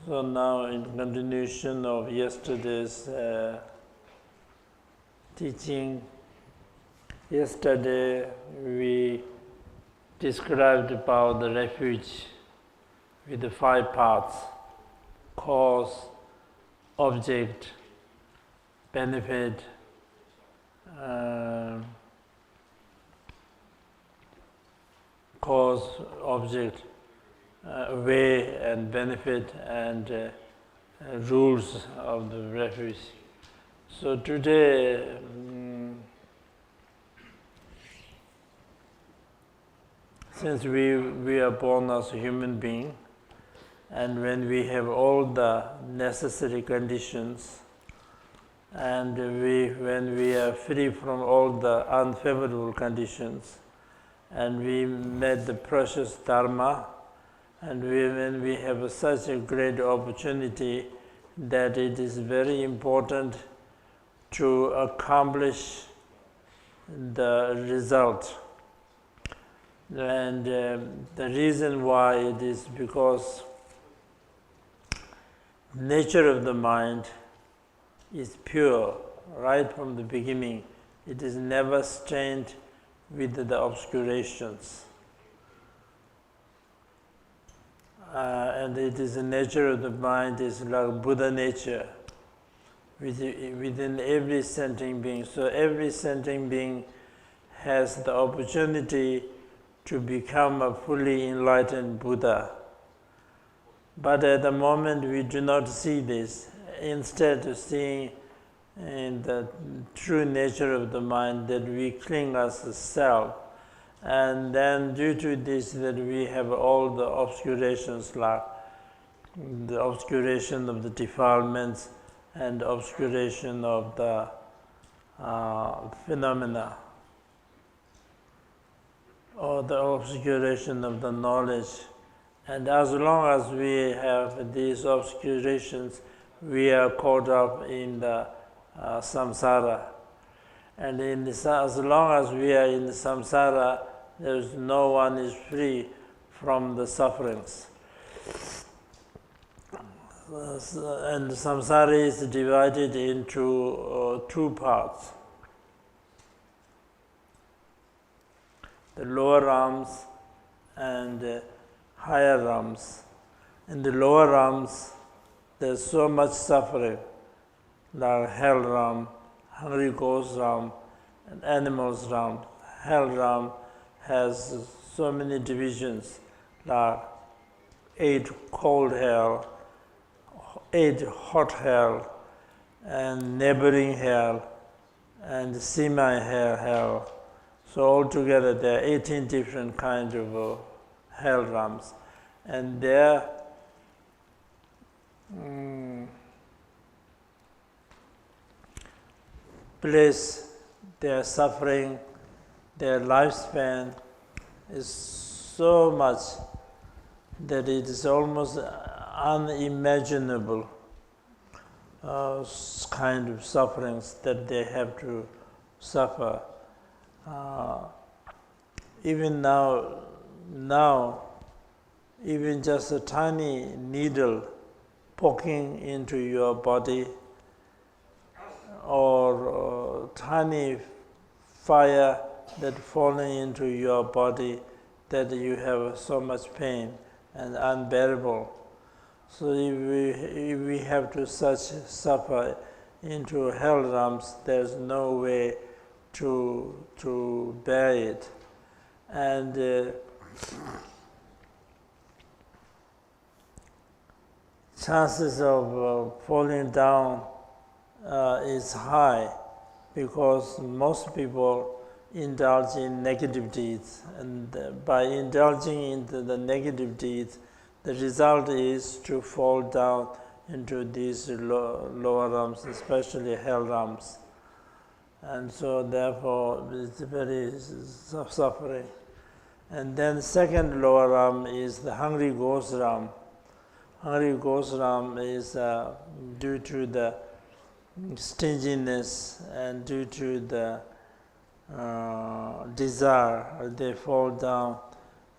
So now, in continuation of yesterday's teaching, yesterday we described about the refuge with the 5 parts: cause, object, benefit, cause, object, way and benefit, and rules of the refuge. So today, since we are born as a human being, and when we have all the necessary conditions, and when we are free from all the unfavorable conditions, and we met the precious Dharma, and when we have such a great opportunity that it is very important to accomplish the result. And the reason why it is because nature of the mind is pure right from the beginning. It is never stained with the obscurations. And it is the nature of the mind is like Buddha nature within every sentient being. So every sentient being has the opportunity to become a fully enlightened Buddha. But at the moment we do not see this. Instead of seeing in the true nature of the mind that we cling as a self, and then due to this that we have all the obscurations, like the obscuration of the defilements and obscuration of the phenomena, or the obscuration of the knowledge. And as long as we have these obscurations, we are caught up in the samsara. And as long as we are in the samsara, there is no one is free from the sufferings. And the samsara is divided into 2 parts: the lower realms and higher realms. In the lower realms, there's so much suffering, like hell realm, hungry ghost realm, and animals realm. Hell realm has so many divisions, like 8 cold hell, 8 hot hell, and neighboring hell, and semi-hell. So altogether there are 18 different kinds of hell realms. And their place, their suffering, their lifespan is so much that it is almost unimaginable kind of sufferings that they have to suffer. Even now, even just a tiny needle poking into your body, or tiny fire that falling into your body, that you have so much pain and unbearable. So if we have to suffer into hell realms, there's no way to bear it. And chances of falling down is high, because most people indulge in negative deeds, and by indulging into the negative deeds, the result is to fall down into these lower realms, especially hell realms. And so therefore it's very suffering. And then second lower realm is the hungry ghost realm. Hungry ghost realm is due to the stinginess and due to the desire, they fall down,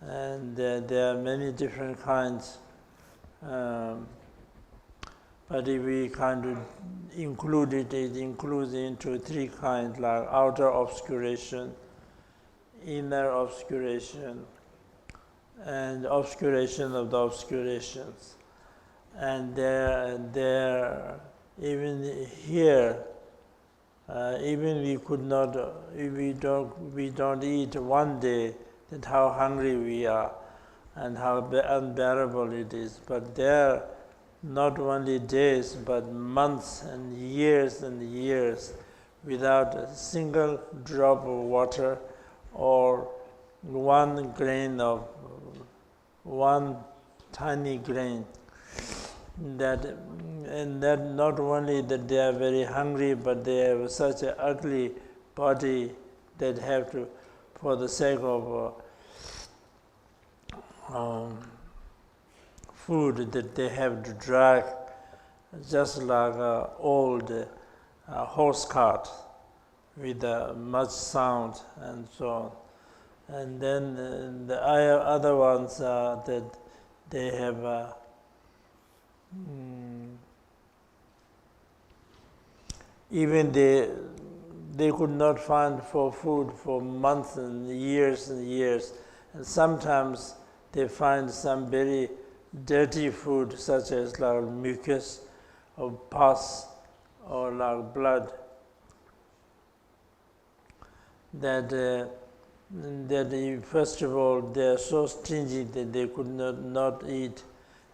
and there are many different kinds. But if we kind of include it, it includes into three kinds, like outer obscuration, inner obscuration, and obscuration of the obscurations. And there, even here, even we could not, if we don't eat one day, that how hungry we are, and how unbearable it is. But there, not only days, but months and years without a single drop of water or one tiny grain. And that not only that they are very hungry, but they have such an ugly body that have to, for the sake of food, that they have to drag just like an old horse cart with much sound and so on. And then the other ones are that they have even they could not find for food for months and years, and sometimes they find some very dirty food, such as like mucus or pus or like blood, that first of all they are so stingy that they could not eat,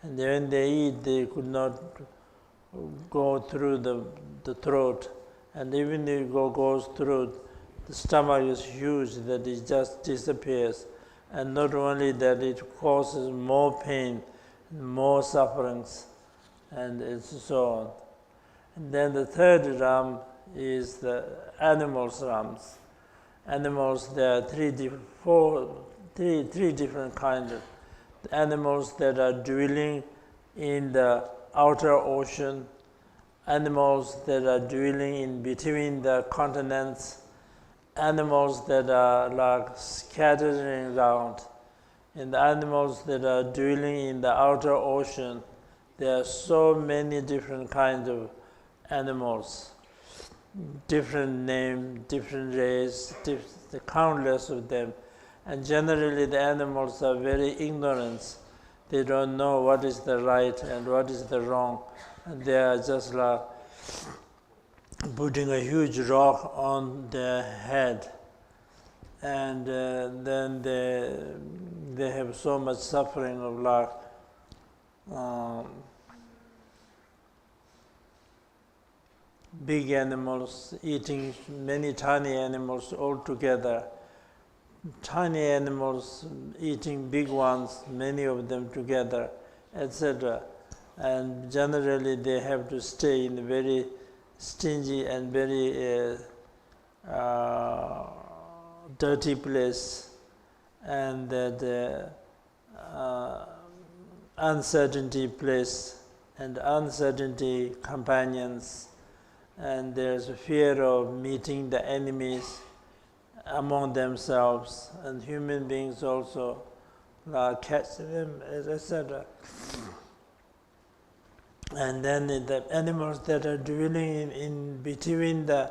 and when they eat they could not go through the throat, and even if it goes through, the stomach is huge that it just disappears, and not only that, it causes more pain, more sufferings, and so on. And then the third realm is the animals realms. Animals, there are three different kinds of animals that are dwelling in the outer ocean, animals that are dwelling in between the continents, animals that are like scattering around, and the animals that are dwelling in the outer ocean. There are so many different kinds of animals, different name, different race, the countless of them. And generally the animals are very ignorant. They don't know what is the right and what is the wrong. And they are just like putting a huge rock on their head. And then they have so much suffering of like big animals eating many tiny animals all together, tiny animals eating big ones, many of them together, etc. And generally they have to stay in a very stingy and very dirty place, and that uncertainty place and uncertainty companions, and there's a fear of meeting the enemies among themselves, and human beings also catch them, etc. And then the animals that are dwelling in between the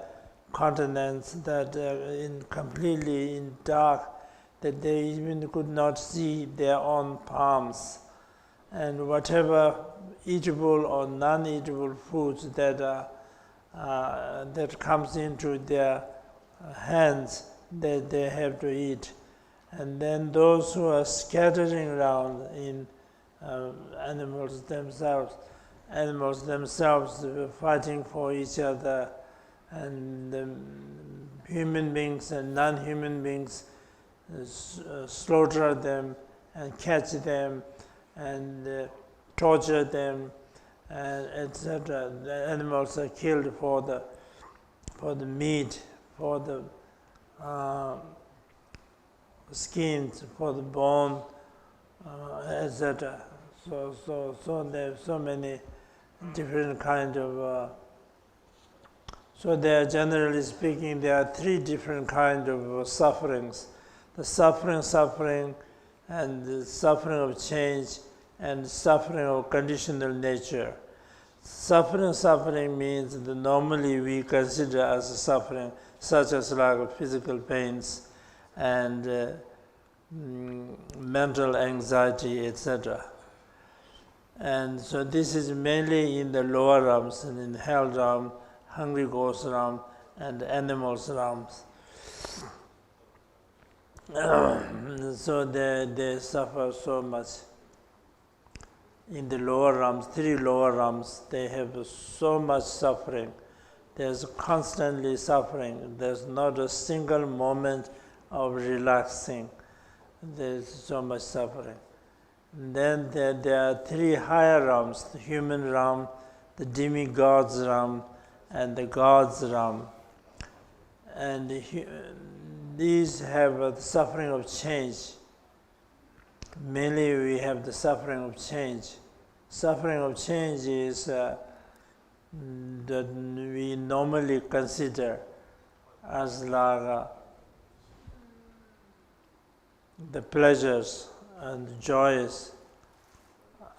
continents, that are completely in dark, that they even could not see their own palms, and whatever eatable or non-eatable foods that comes into their hands, that they have to eat. And then those who are scattering around in animals themselves fighting for each other, and human beings and non-human beings slaughter them and catch them and torture them, and etc. The animals are killed for the meat, for the skins, for the bone, etc. So there are so many different kind of. So there, generally speaking, there are three different kind of sufferings: the suffering, and the suffering of change, and suffering of conditional nature. Suffering means that normally we consider as suffering, such as like physical pains and mental anxiety, etc. And so this is mainly in the lower realms, and in hell realm, hungry ghost realm, and animals realms. So they suffer so much. In the lower realms, 3 lower realms, they have so much suffering. There's constantly suffering. There's not a single moment of relaxing. There's so much suffering. And then there are 3 higher realms: the human realm, the demigods realm, and the gods realm. And these have the suffering of change. Mainly we have the suffering of change. Suffering of change is that we normally consider as like the pleasures and joys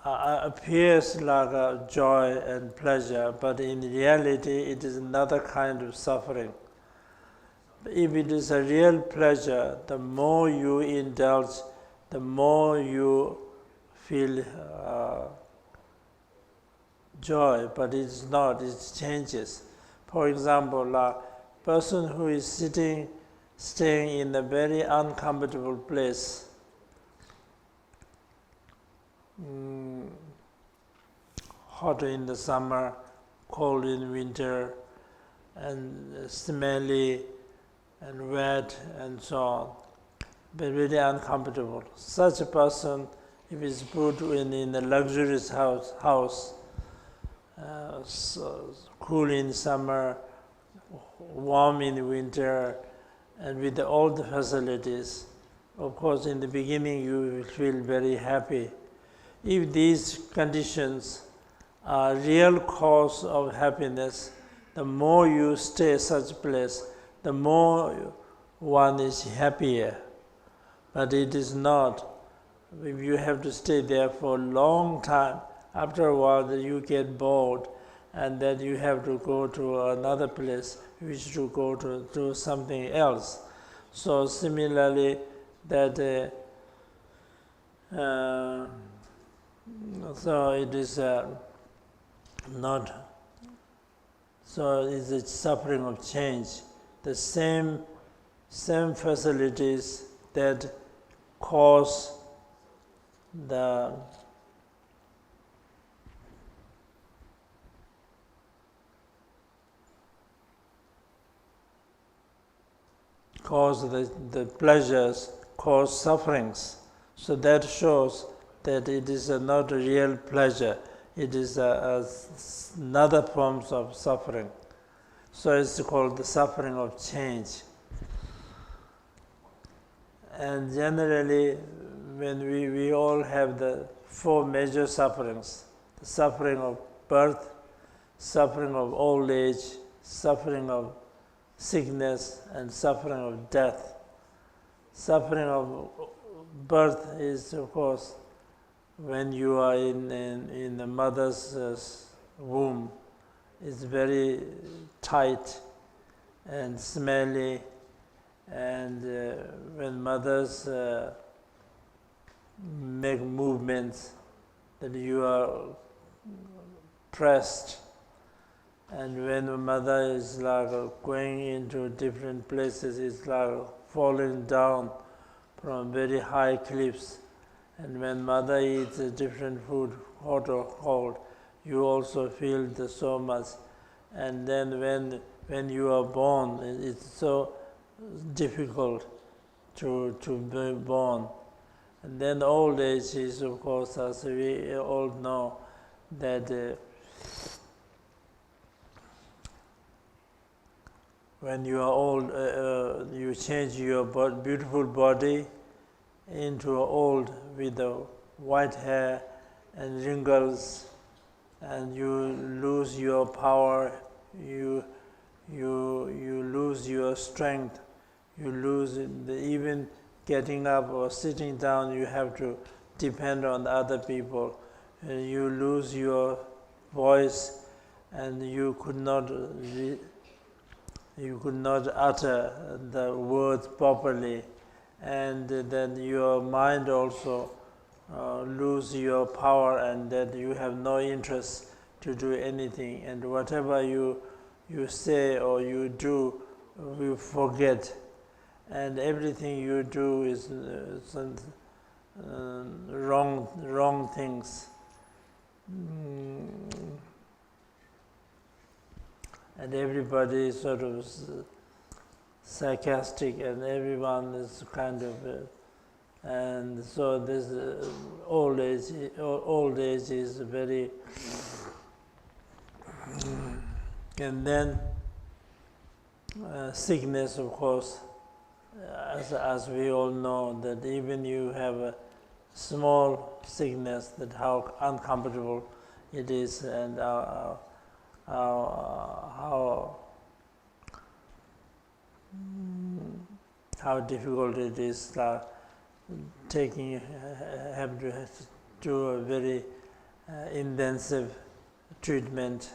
appears like a joy and pleasure, but in reality it is another kind of suffering. If it is a real pleasure, the more you indulge, the more you feel joy, but it's not, it changes. For example, a person who is staying in a very uncomfortable place, hot in the summer, cold in winter, and smelly and wet and so on, but really uncomfortable. Such a person, if is put in a luxurious house, so cool in summer, warm in winter, and with all the facilities, of course in the beginning you will feel very happy. If these conditions are real cause of happiness, the more you stay such place, the more one is happier. But it is not. If you have to stay there for a long time, after a while you get bored, and then you have to go to another place, which to go to do something else. So similarly, that so it is not. So it's a suffering of change. The same facilities that cause the pleasures cause sufferings. So that shows that it is not a real pleasure. It is another form of suffering. So it's called the suffering of change. And generally, when we all have the 4 major sufferings: the suffering of birth, suffering of old age, suffering of sickness, and suffering of death. Suffering of birth is, of course, when you are in the mother's womb. It's very tight and smelly, and when mothers make movements, that you are pressed. And when a mother is like going into different places, it's like falling down from very high cliffs. And when mother eats a different food, hot or cold, you also feel so much. And then when you are born, it's so difficult to be born. And then old age is, of course, as we all know, that when you are old, you change your beautiful body into old with the white hair and wrinkles, and you lose your power, you lose your strength, you lose even getting up or sitting down, you have to depend on other people. You lose your voice, and you could not utter the words properly, and then your mind also lose your power, and that you have no interest to do anything, and whatever you say or you do, you forget, and everything you do is wrong things. And everybody is sort of sarcastic, and everyone is kind of, and so this old age is very, and then sickness, of course, as we all know, that even you have a small sickness, that how uncomfortable it is, and how difficult it is, have to do a very intensive treatment,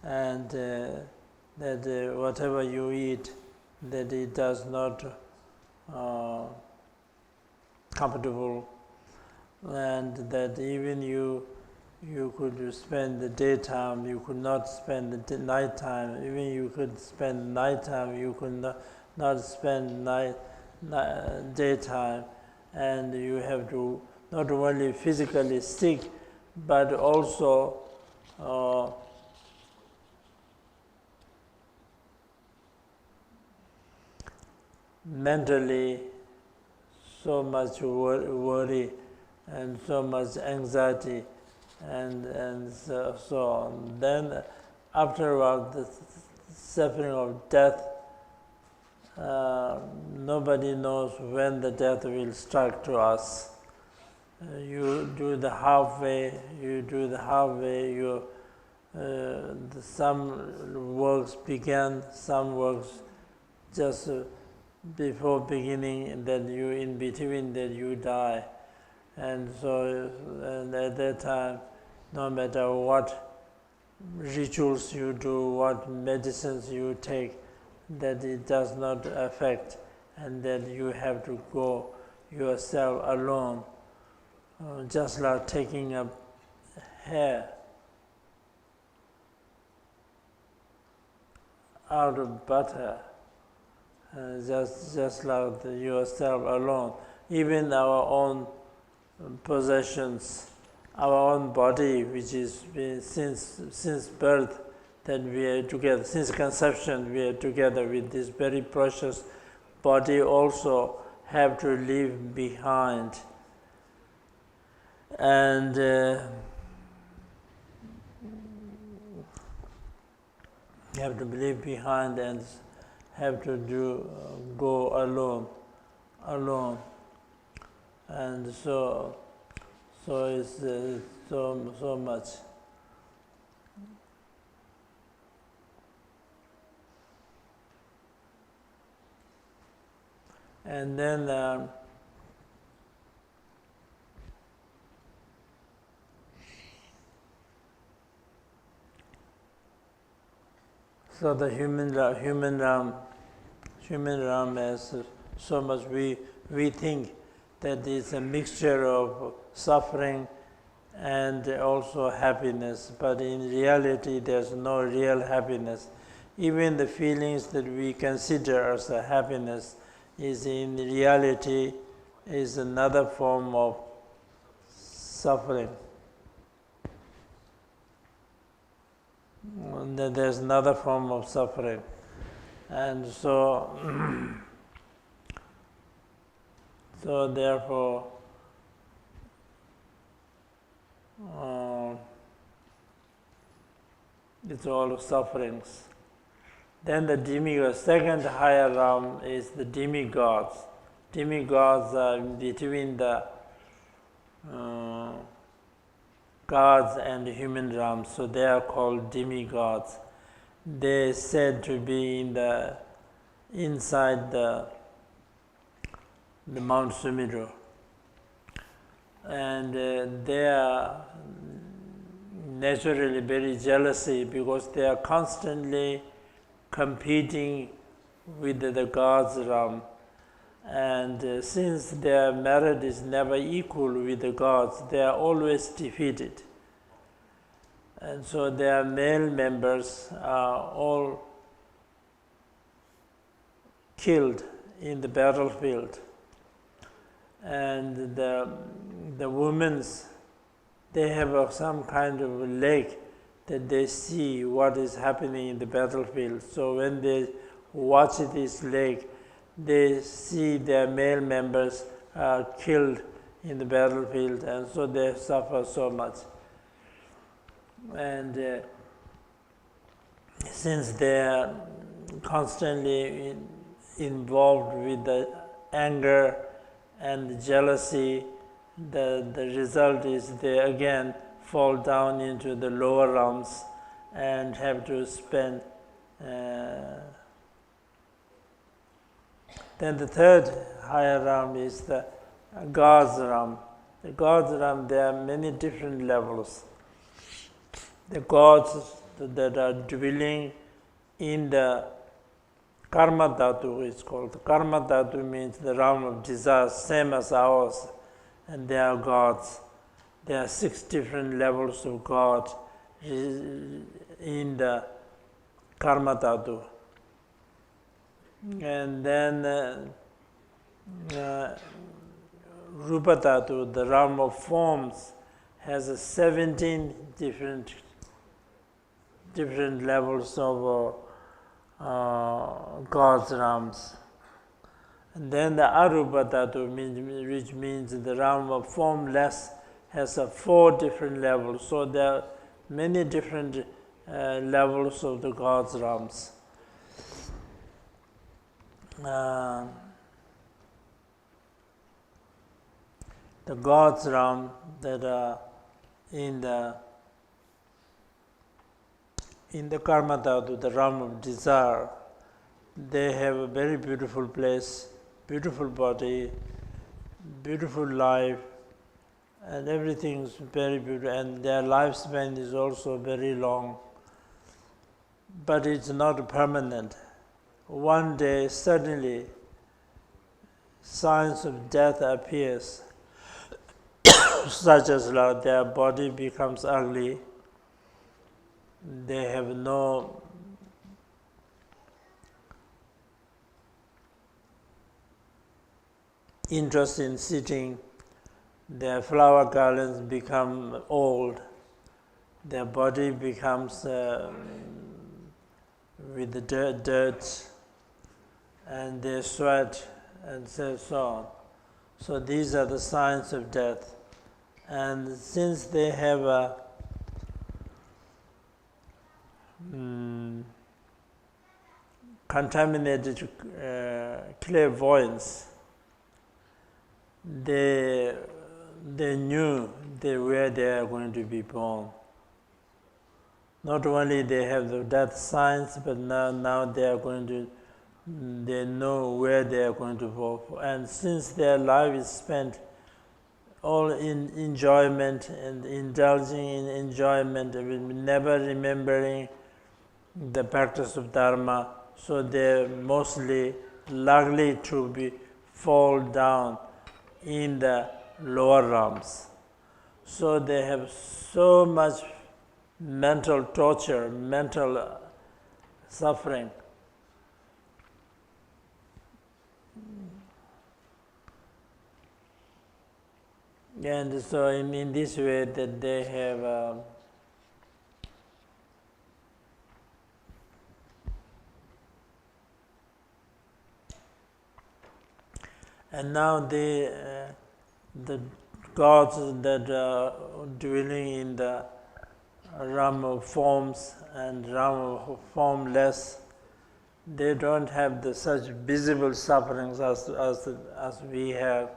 and that whatever you eat, that it does not comfortable, and that even you could spend the daytime, you could not spend the nighttime. Even you could spend nighttime, you could not spend daytime, and you have to not only physically sick, but also mentally so much worry and so much anxiety, and so on. Then afterward, the suffering of death, nobody knows when the death will strike to us. You do the halfway, some works began, some works just before beginning, and then in between that you die. And so, and at that time, no matter what rituals you do, what medicines you take, that it does not affect, and that you have to go yourself alone, just like taking a hair out of butter, just like yourself alone. Even our own possessions, our own body, which is since birth, that we are together, since conception we are together with this very precious body, also have to leave behind. And have to leave behind and have to go alone. And so it's so much. And then so the human realm is so much. We think that it's a mixture of suffering and also happiness, but in reality there's no real happiness. Even the feelings that we consider as a happiness is in reality is another form of suffering. And there's another form of suffering. And so therefore it's all sufferings. Then the demigods, second higher realm is the demigods. Demigods are between the gods and human realms, so they are called demigods. They are said to be inside the Mount Sumedho, and their naturally very jealousy because they are constantly competing with the God's realm. And since their merit is never equal with the gods, they are always defeated. And so their male members are all killed in the battlefield. And the women's, they have some kind of lake that they see what is happening in the battlefield. So when they watch this lake, they see their male members are killed in the battlefield, and so they suffer so much. And since they are constantly involved with the anger and jealousy, the result is they again fall down into the lower realms and have to spend. Then the third higher realm is the God's realm. The God's realm, there are many different levels. The gods that are dwelling in the Karma Dhatu is called. The Karma Dhatu means the realm of desire, same as ours, and they are gods. There are 6 different levels of God in the Karma Dhatu. And then Rupa Dhatu, the realm of forms, has 17 different levels of God's realms. And then the Arupa Dhatu, which means the realm of formless, has 4 different levels. So there are many different levels of the God's realms. The God's realm that are in the Karma Dhatu, the realm of desire, they have a very beautiful place, beautiful body, beautiful life, and everything is very beautiful, and their lifespan is also very long. But it's not permanent. One day, suddenly, signs of death appears, such as their body becomes ugly, they have no interest in sitting, their flower garlands become old, their body becomes with the dirt, and they sweat, and so on. So these are the signs of death. And since they have a contaminated clairvoyance, they knew where they are going to be born. Not only they have the death signs, but now they know where they are going to go. And since their life is spent all in enjoyment and indulging in enjoyment, never remembering the practice of Dharma, so they're mostly likely to fall down in the lower realms. So they have so much mental torture, mental suffering. And so in this way that they have and now the gods that are dwelling in the realm of forms and realm of formless, they don't have such visible sufferings as we have.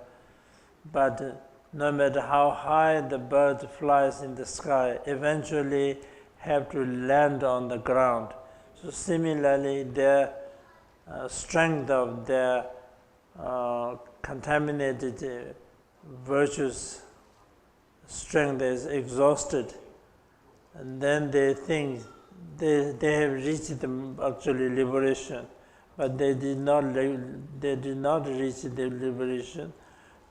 But no matter how high the bird flies in the sky, eventually have to land on the ground. So similarly, their strength of their contaminated virtuous strength is exhausted and then they think they have reached actually liberation, but they did not reach the liberation.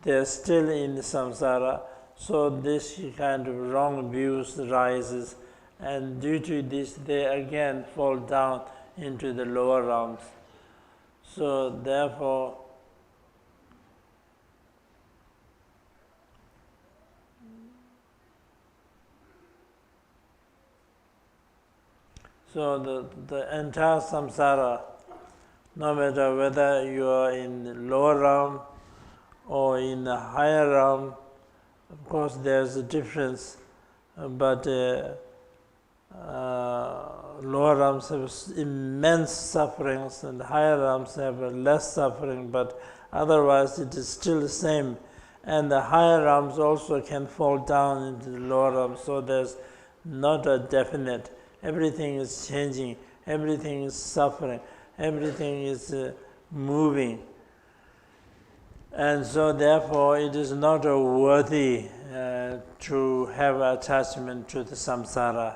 They are still in samsara, so this kind of wrong views rises, and due to this they again fall down into the lower realms. So therefore, the entire samsara, no matter whether you are in the lower realm or in the higher realm, of course there's a difference, but lower realms have immense sufferings and higher realms have less suffering, but otherwise it is still the same. And the higher realms also can fall down into the lower realms, so there's not a definite. Everything is changing, everything is suffering, everything is moving. And so therefore it is not worthy to have attachment to the samsara.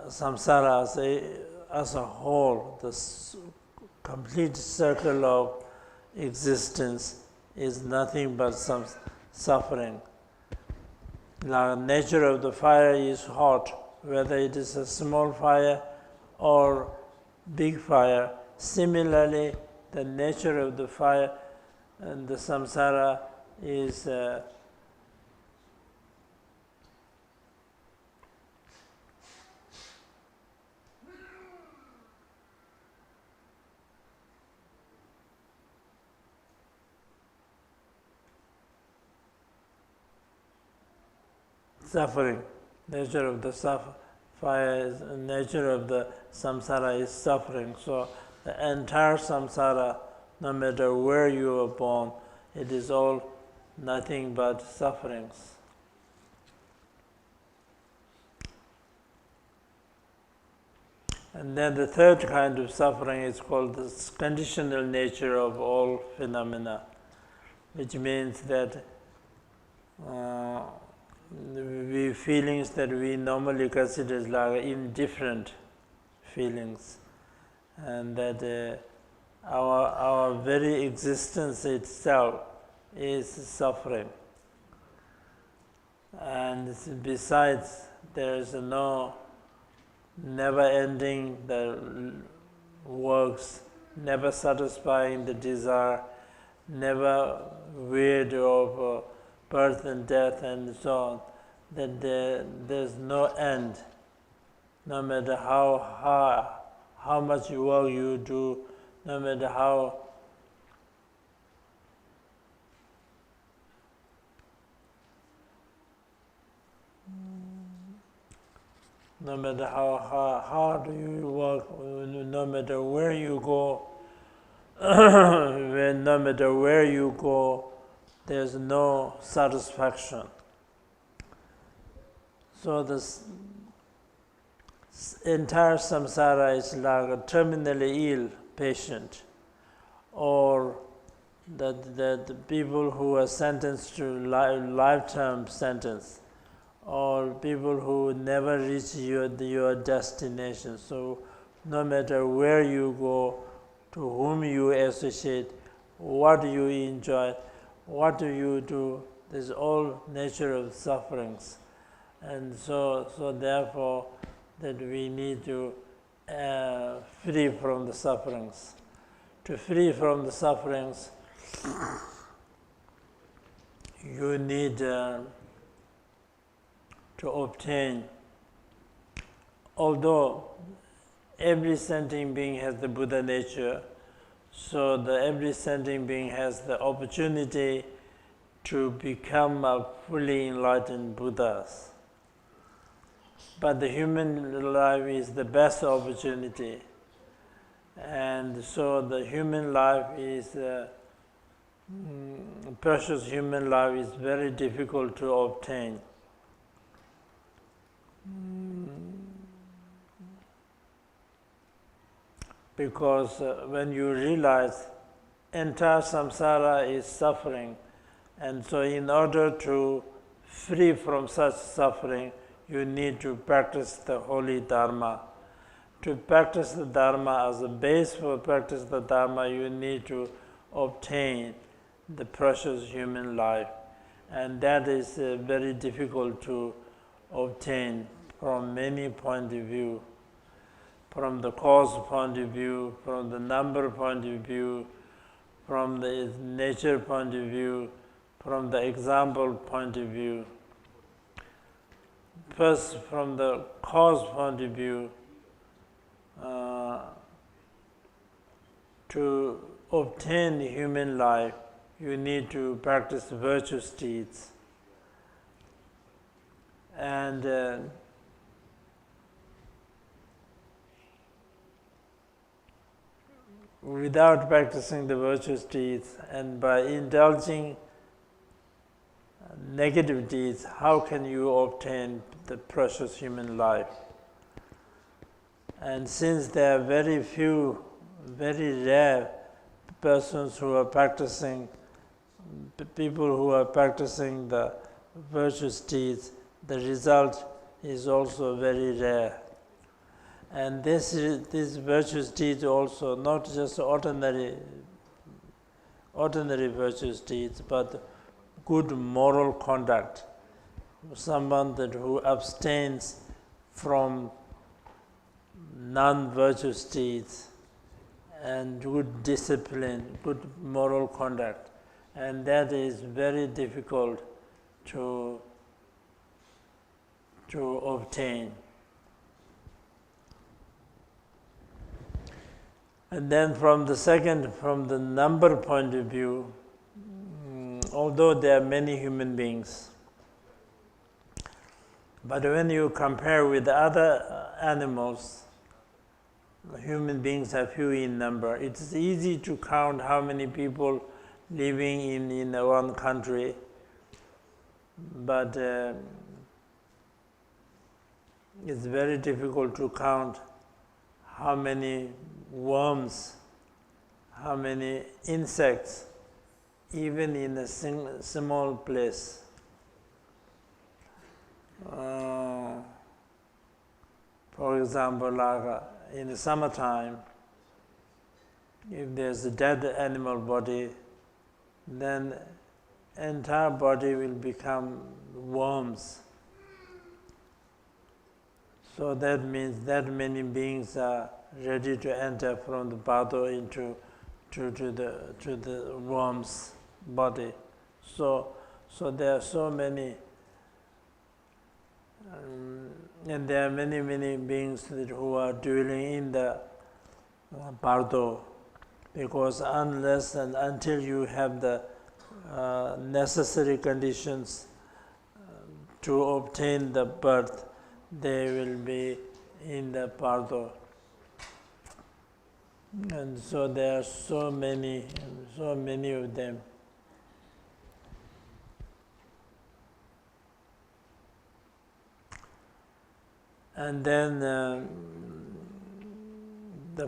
Samsara as a whole, the complete circle of existence is nothing but some suffering. The nature of the fire is hot, whether it is a small fire or big fire. Similarly, the nature of the fire and the samsara is suffering. Nature of the fire is nature of the samsara is suffering. So the entire samsara, no matter where you are born, it is all nothing but sufferings. And then the third kind of suffering is called the conditional nature of all phenomena, which means that we feelings that we normally consider as like indifferent feelings, and that our very existence itself is suffering. And besides, there is no never-ending the works, never satisfying the desire, never weird of birth and death and so on, that there's no end. No matter how much work you do, no matter how hard you work, no matter where you go, no matter where you go, there's no satisfaction. So this entire samsara is like a terminally ill patient, or the people who are sentenced to lifetime sentence, or people who never reach your destination. So no matter where you go, to whom you associate, what you enjoy, what do you do, there's all nature of sufferings. And so therefore that we need to free from the sufferings. To free from the sufferings, you need to obtain, although every sentient being has the Buddha nature, so every sentient being has the opportunity to become a fully enlightened Buddhas. But the human life is the best opportunity. And so the human life is, precious human life is very difficult to obtain. Because when you realize entire samsara is suffering, and so in order to free from such suffering, you need to practice the holy Dharma. To practice the Dharma, as a base for practice the Dharma, you need to obtain the precious human life. And that is very difficult to obtain from many points of view. From the cause point of view, from the number point of view, from the nature point of view, from the example point of view. First, from the cause point of view, to obtain human life, you need to practice virtuous deeds. And without practicing the virtuous deeds and by indulging negative deeds, how can you obtain the precious human life? And since there are very few, very rare persons who are practicing, people who are practicing the virtuous deeds, the result is also very rare. And these virtuous deeds also, not just ordinary virtuous deeds, but good moral conduct. Someone who abstains from non-virtuous deeds and good discipline, good moral conduct. And that is very difficult to obtain. And then from the number point of view, although there are many human beings, but when you compare with other animals, human beings are few in number. It's easy to count how many people living in one country, but it's very difficult to count how many worms, how many insects, even in a small place. For example, like in the summertime, if there's a dead animal body, then entire body will become worms. So that means that many beings are ready to enter from the bardo into to the worm's body. So there are so many, and there are many beings who are dwelling in the bardo, because unless and until you have the necessary conditions to obtain the birth, they will be in the bardo. And so there are so many of them. And then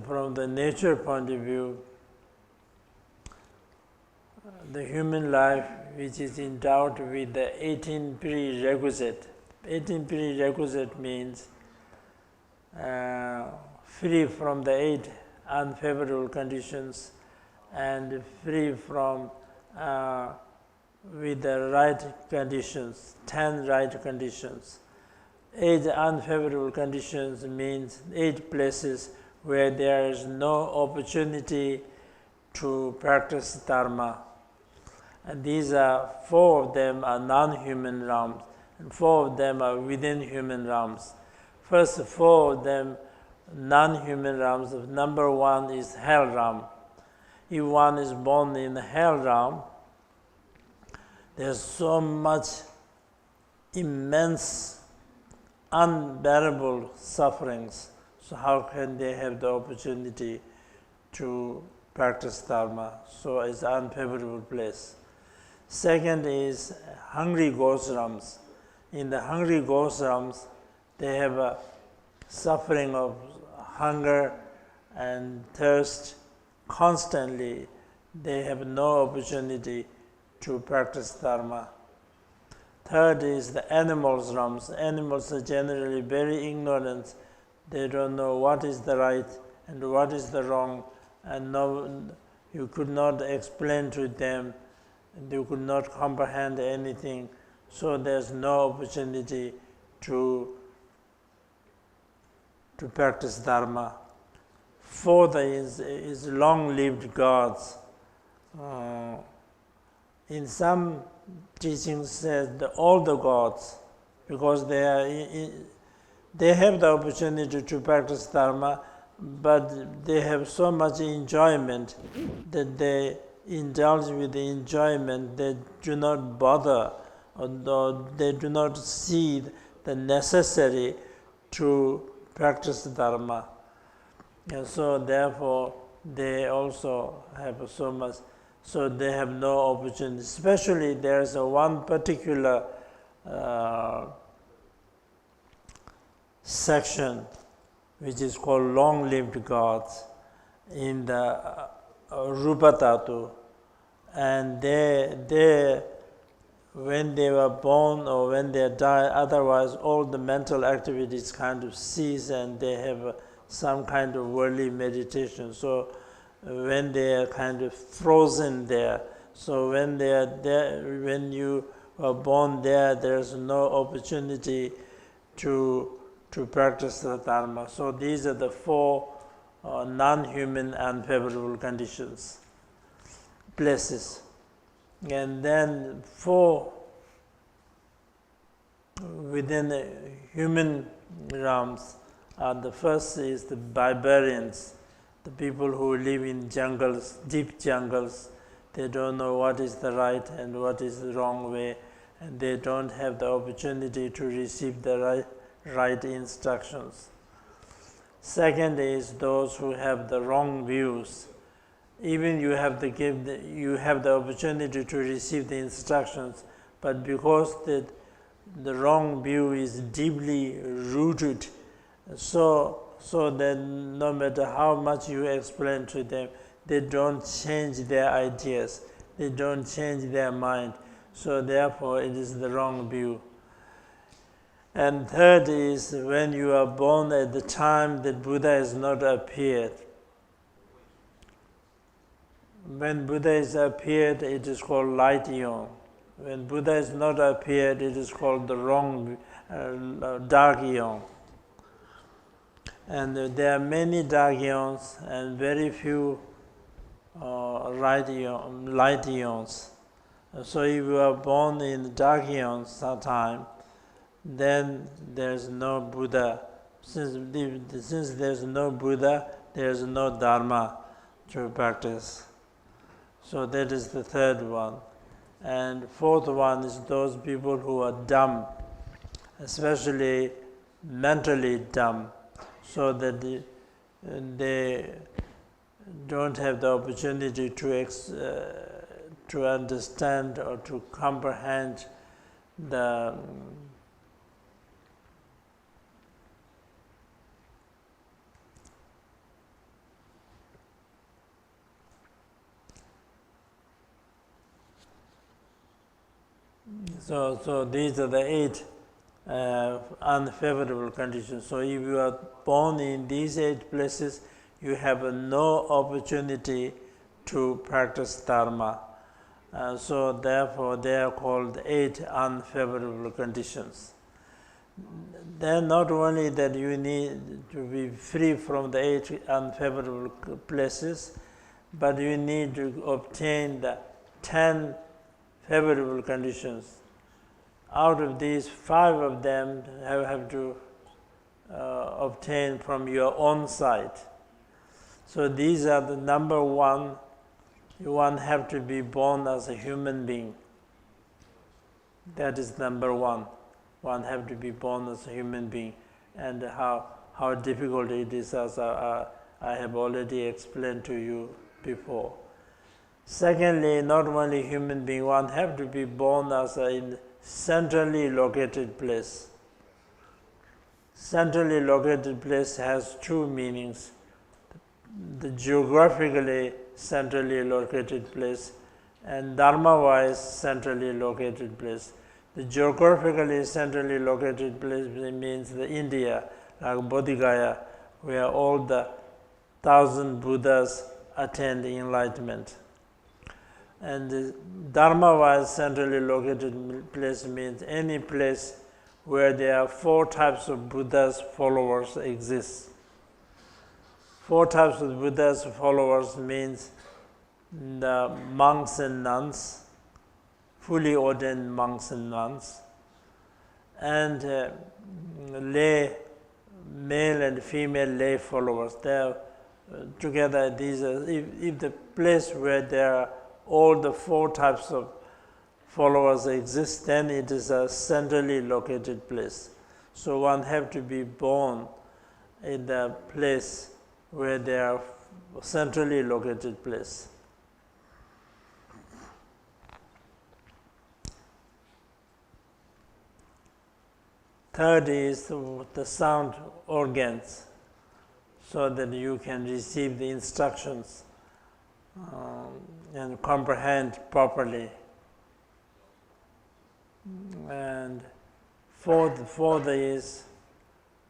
from the nature point of view, the human life which is endowed with the 18 prerequisite. 18 prerequisite means free from the 8 unfavorable conditions and free from with the right conditions, 10 right conditions. 8 unfavorable conditions means 8 places where there is no opportunity to practice Dharma. And these are 4 of them are non-human realms, and 4 of them are within human realms. First 4 of them non-human realms. Number 1 is hell realm. If one is born in the hell realm, there's so much immense, unbearable sufferings. So how can they have the opportunity to practice Dharma? So it's an unfavorable place. Second is hungry ghost realms. In the hungry ghost realms, they have a suffering of hunger and thirst constantly. They have no opportunity to practice Dharma. third is the animals realms. Animals are generally very ignorant. They don't know what is the right and what is the wrong, and you could not explain to them, they could not comprehend anything, so there's no opportunity to practice Dharma. Fourth is long-lived gods. In some teachings says all the gods, because they have the opportunity to practice Dharma, but they have so much enjoyment that they indulge with the enjoyment. They do not bother, or they do not see the necessary to practice Dharma. And so therefore they also have so much, so they have no opportunity. Especially there is one particular section which is called long-lived gods in the Rupa Tatu, and they when they were born or when they die, otherwise all the mental activities kind of cease, and they have some kind of worldly meditation. So when they are kind of frozen there, so when they are there, when you are born there, there is no opportunity to practice the Dharma. So these are the four non-human unfavorable conditions, places. And then four within the human realms are: the first is the barbarians, the people who live in jungles, deep jungles. They don't know what is the right and what is the wrong way, and they don't have the opportunity to receive the right instructions. Second is those who have the wrong views. Even you have the opportunity to receive the instructions, but because the wrong view is deeply rooted, so that no matter how much you explain to them, they don't change their ideas, they don't change their mind. So therefore it is the wrong view. And third is when you are born at the time that Buddha has not appeared. When Buddha is appeared, it is called light eon. When Buddha is not appeared, it is called the wrong dark eon. And there are many dark eons and very few light eons. So if you are born in dark eons sometime, then there is no Buddha. Since there is no Buddha, there is no Dharma to practice. So that is the third one. And fourth one is those people who are dumb, especially mentally dumb, so that they don't have the opportunity to understand or to comprehend the So these are the 8 unfavorable conditions. So if you are born in these 8 places, you have no opportunity to practice Dharma. So therefore they are called 8 unfavorable conditions. Then not only that you need to be free from the 8 unfavorable places, but you need to obtain the 10 favorable conditions. Out of these, 5 of them have to obtain from your own side. So these are the number one. One have to be born as a human being. That is number one. One have to be born as a human being, and how difficult it is, as I have already explained to you before. Secondly, not only human being, one have to be born as a centrally located place. Centrally located place has 2 meanings. The geographically centrally located place and Dharma-wise centrally located place. The geographically centrally located place means the India, like Bodh Gaya, where all the 1,000 Buddhas attained enlightenment. And the Dharma-wise centrally located place means any place where there are 4 types of Buddha's followers exist. 4 types of Buddha's followers means the monks and nuns, fully ordained monks and nuns, and lay, male and female lay followers. They are together. These are, if the place where there are all the 4 types of followers exist, then it is a centrally located place. So one have to be born in the place where there are centrally located place. Third is the sound organs, so that you can receive the instructions and comprehend properly. And fourth is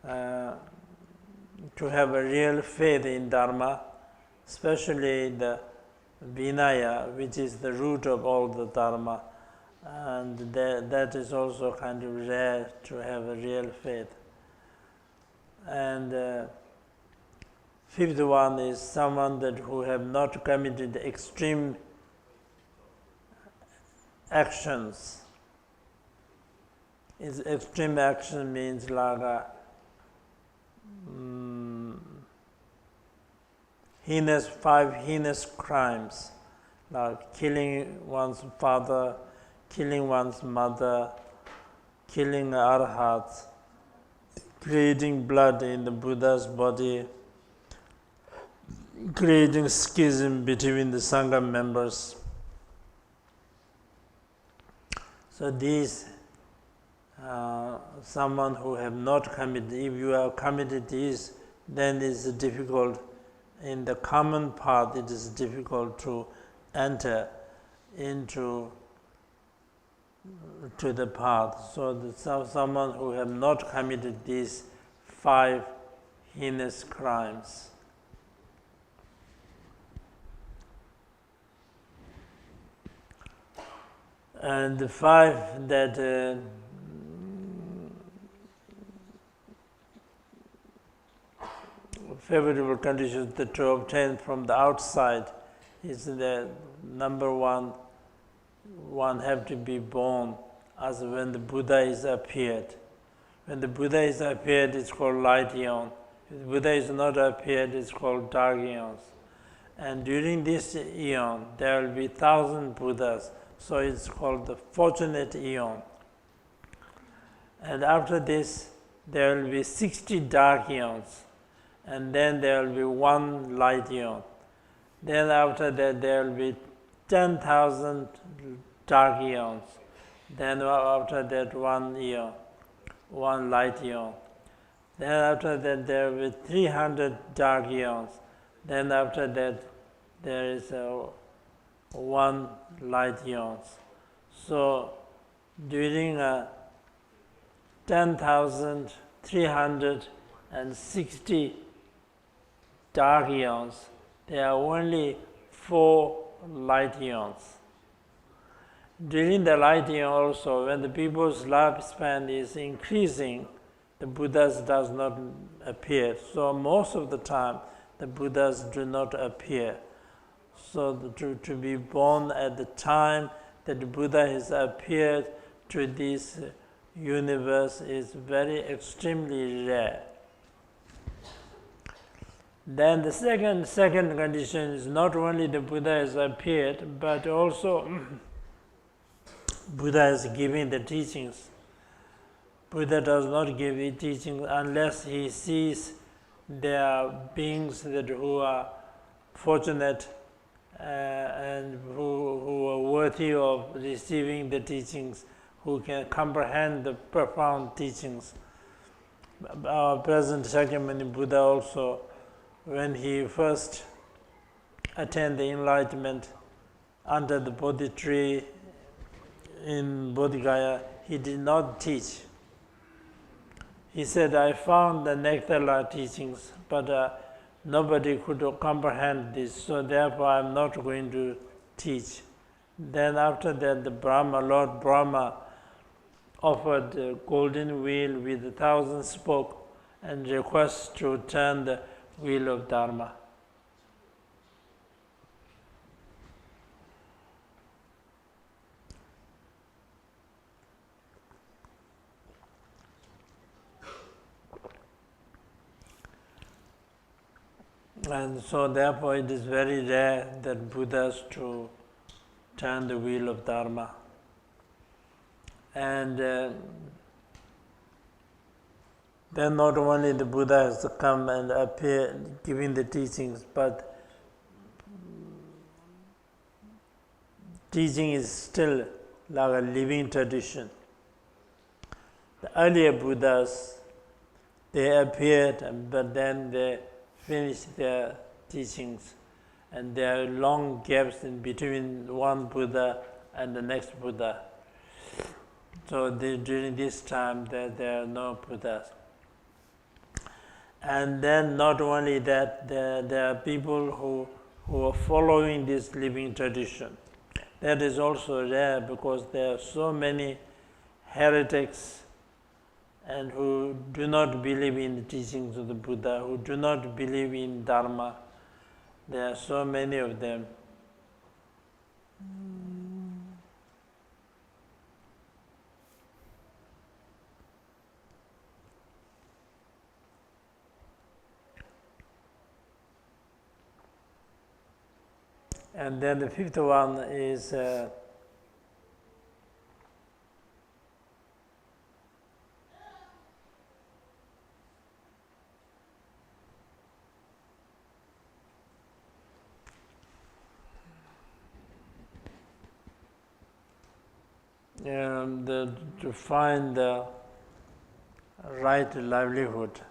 to have a real faith in Dharma, especially the Vinaya, which is the root of all the Dharma. And that is also kind of rare to have a real faith. And fifth one is someone who have not committed extreme actions. Extreme action means like five heinous crimes, like killing one's father, killing one's mother, killing arhats, creating blood in the Buddha's body, creating schism between the Sangha members. So these, someone who have not committed, if you have committed these, then it is difficult. In the common path, it is difficult to enter into the path. So someone who have not committed these 5 heinous crimes. And the 5 that favorable conditions that to obtain from the outside is the number one have to be born as when the Buddha is appeared. When the Buddha is appeared, it's called light eon. If the Buddha is not appeared, it's called dark eons. And during this eon, there will be 1,000 Buddhas, so it's called the fortunate eon. And after this, there will be 60 dark eons, and then there will be 1 light eon. Then after that, there will be 10,000 dark eons. Then after that, 1 eon, 1 light eon. Then after that, there will be 300 dark eons. Then after that, there is 1 light eons. So during 10,360 dark eons, there are only 4 light eons. During the light eon also, when the people's lifespan is increasing, the Buddhas does not appear. So most of the time, the Buddhas do not appear. So to be born at the time that the Buddha has appeared to this universe is very extremely rare. Then the second condition is not only the Buddha has appeared, but also Buddha is giving the teachings. Buddha does not give the teachings unless he sees there are beings who are fortunate and who are worthy of receiving the teachings, who can comprehend the profound teachings. Our present Shakyamuni Buddha also, when he first attained the enlightenment under the Bodhi tree in Bodh Gaya, he did not teach. He said, I found the Nectala teachings, but nobody could comprehend this, so therefore I'm not going to teach. Then after that, Lord Brahma offered a golden wheel with 1,000 spokes and request to turn the wheel of Dharma. And so therefore it is very rare that Buddhas to turn the wheel of Dharma. And then not only the Buddha has to come and appear giving the teachings, but teaching is still like a living tradition. The earlier Buddhas, they appeared, but then they finished their teachings, and there are long gaps in between one Buddha and the next Buddha. So during this time, there are no Buddhas. And then not only that, there are people who are following this living tradition. That is also rare because there are so many heretics and who do not believe in the teachings of the Buddha, who do not believe in Dharma. There are so many of them. And then the fifth one is to find the right livelihood.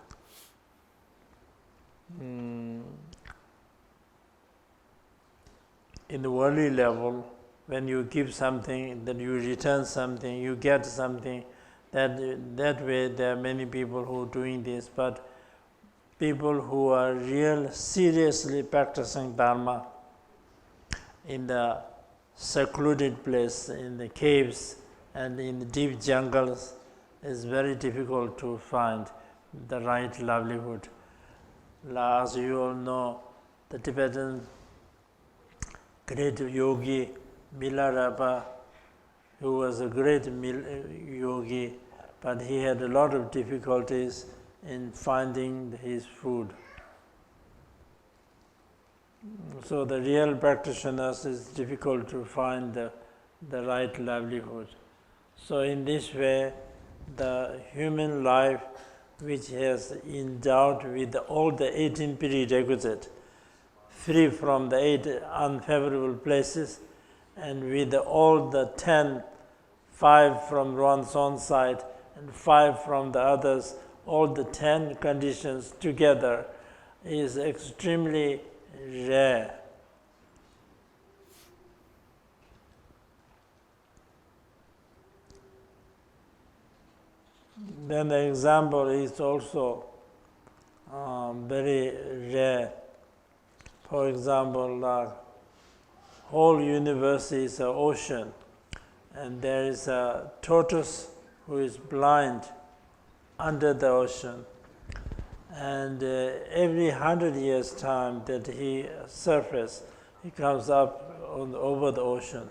In the worldly level, when you give something, then you return something, you get something. That way, there are many people who are doing this, but people who are seriously practicing Dharma in the secluded place, in the caves and in the deep jungles, is very difficult to find the right livelihood. As you all know, the Tibetan great yogi Milarepa, who was a great yogi, but he had a lot of difficulties in finding his food. So the real practitioners is difficult to find the right livelihood. So in this way, the human life, which has endowed with all the 18 prerequisites, free from the 8 unfavorable places, and with all the 10, 5 from one's own side and 5 from the others, all the 10 conditions together is extremely rare. Then the example is also very rare. For example, the whole universe is an ocean, and there is a tortoise who is blind under the ocean. And every 100 years' time that he surfaces, he comes up over the ocean.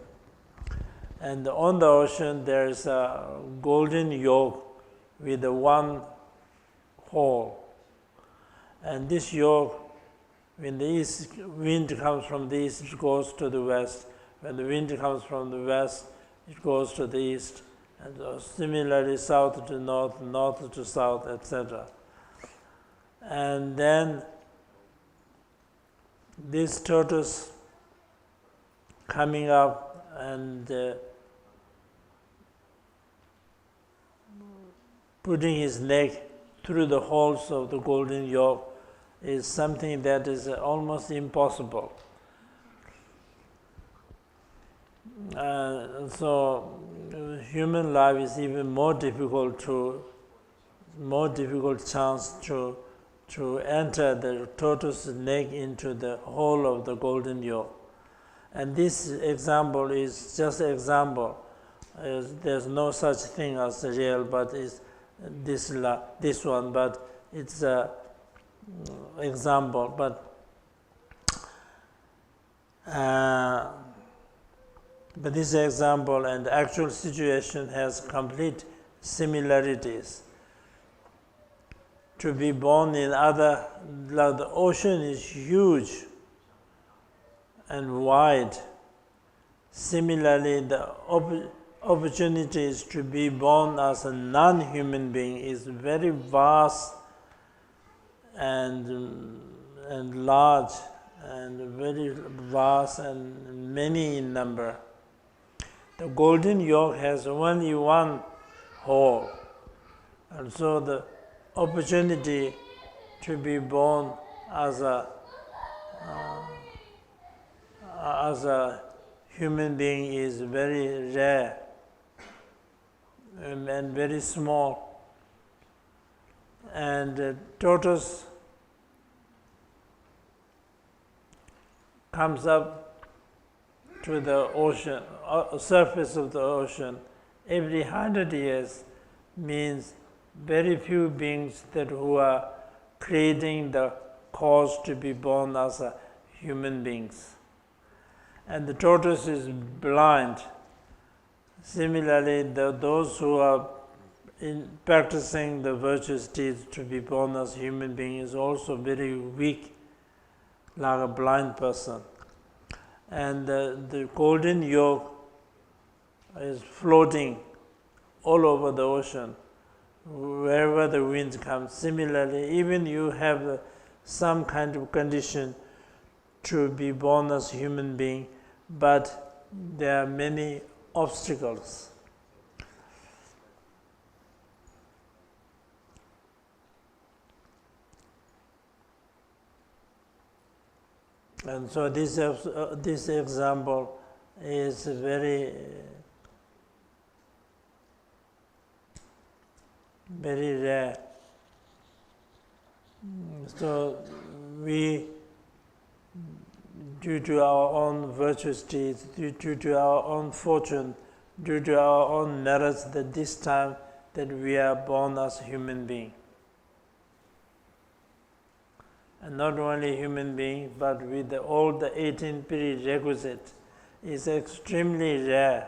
And on the ocean, there is a golden yoke with one hole. And this yoke, when the east wind comes from the east, it goes to the west. When the wind comes from the west, it goes to the east. And similarly, south to north, north to south, etc. And then this tortoise coming up and putting his neck through the holes of the golden yoke is something that is almost impossible. So human life is even more difficult chance to enter the tortoise neck into the hole of the golden yoke. And this example is just an example. There's no such thing as real, but it's this one, but it's an example. But this example and the actual situation has complete similarities. To be born in other, like the ocean is huge and wide. Similarly, the opportunities to be born as a non-human being is very vast and large and very vast and many in number. The golden yoke has only one hole, and so the opportunity to be born as a human being is very rare and very small. And the tortoise comes up to the ocean, surface of the ocean, every 100 years means very few beings who are creating the cause to be born as human beings. And the tortoise is blind. Similarly, those who are practicing the virtuous deeds to be born as human beings is also very weak, like a blind person. And the golden yoke is floating all over the ocean, wherever the wind comes. Similarly, even you have some kind of condition to be born as a human being, but there are many obstacles. And so this example is very rare. So we, due to our own virtuous deeds, due to our own fortune, due to our own merits, that this time that we are born as a human being. And not only human being, but with all the 18 prerequisites, is extremely rare.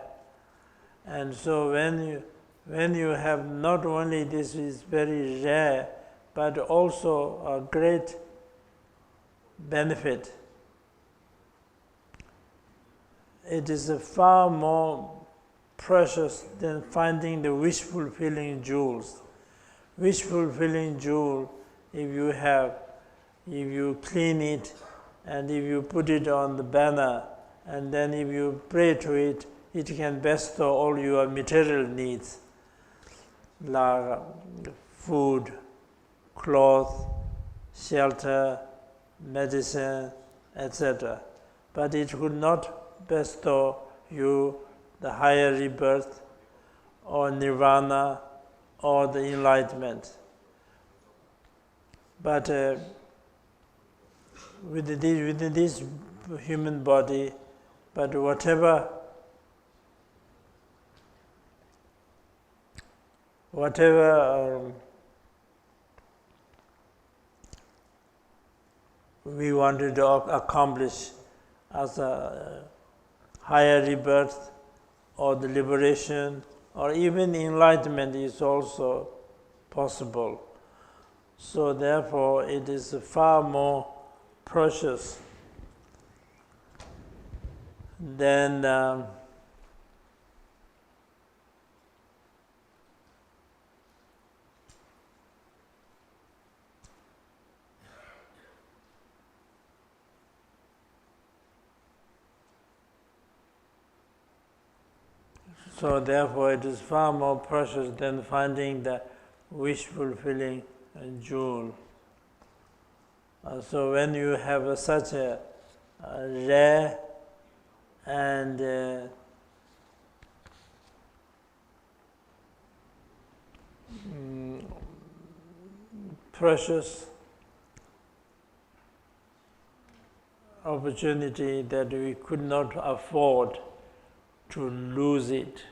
And so when you have not only this is very rare, but also a great benefit, it is far more precious than finding the wish-fulfilling jewels. Wish-fulfilling jewel, if you clean it and if you put it on the banner and then if you pray to it, it can bestow all your material needs like food, clothes, shelter, medicine, etc. But it could not bestow you the higher rebirth or nirvana or the enlightenment. But within this human body, but whatever we wanted to accomplish as a higher rebirth or the liberation or even enlightenment is also possible. So therefore it is far more precious than so therefore it is far more precious than finding the wish-fulfilling jewel. So when you have such a rare and precious opportunity that we could not afford to lose it.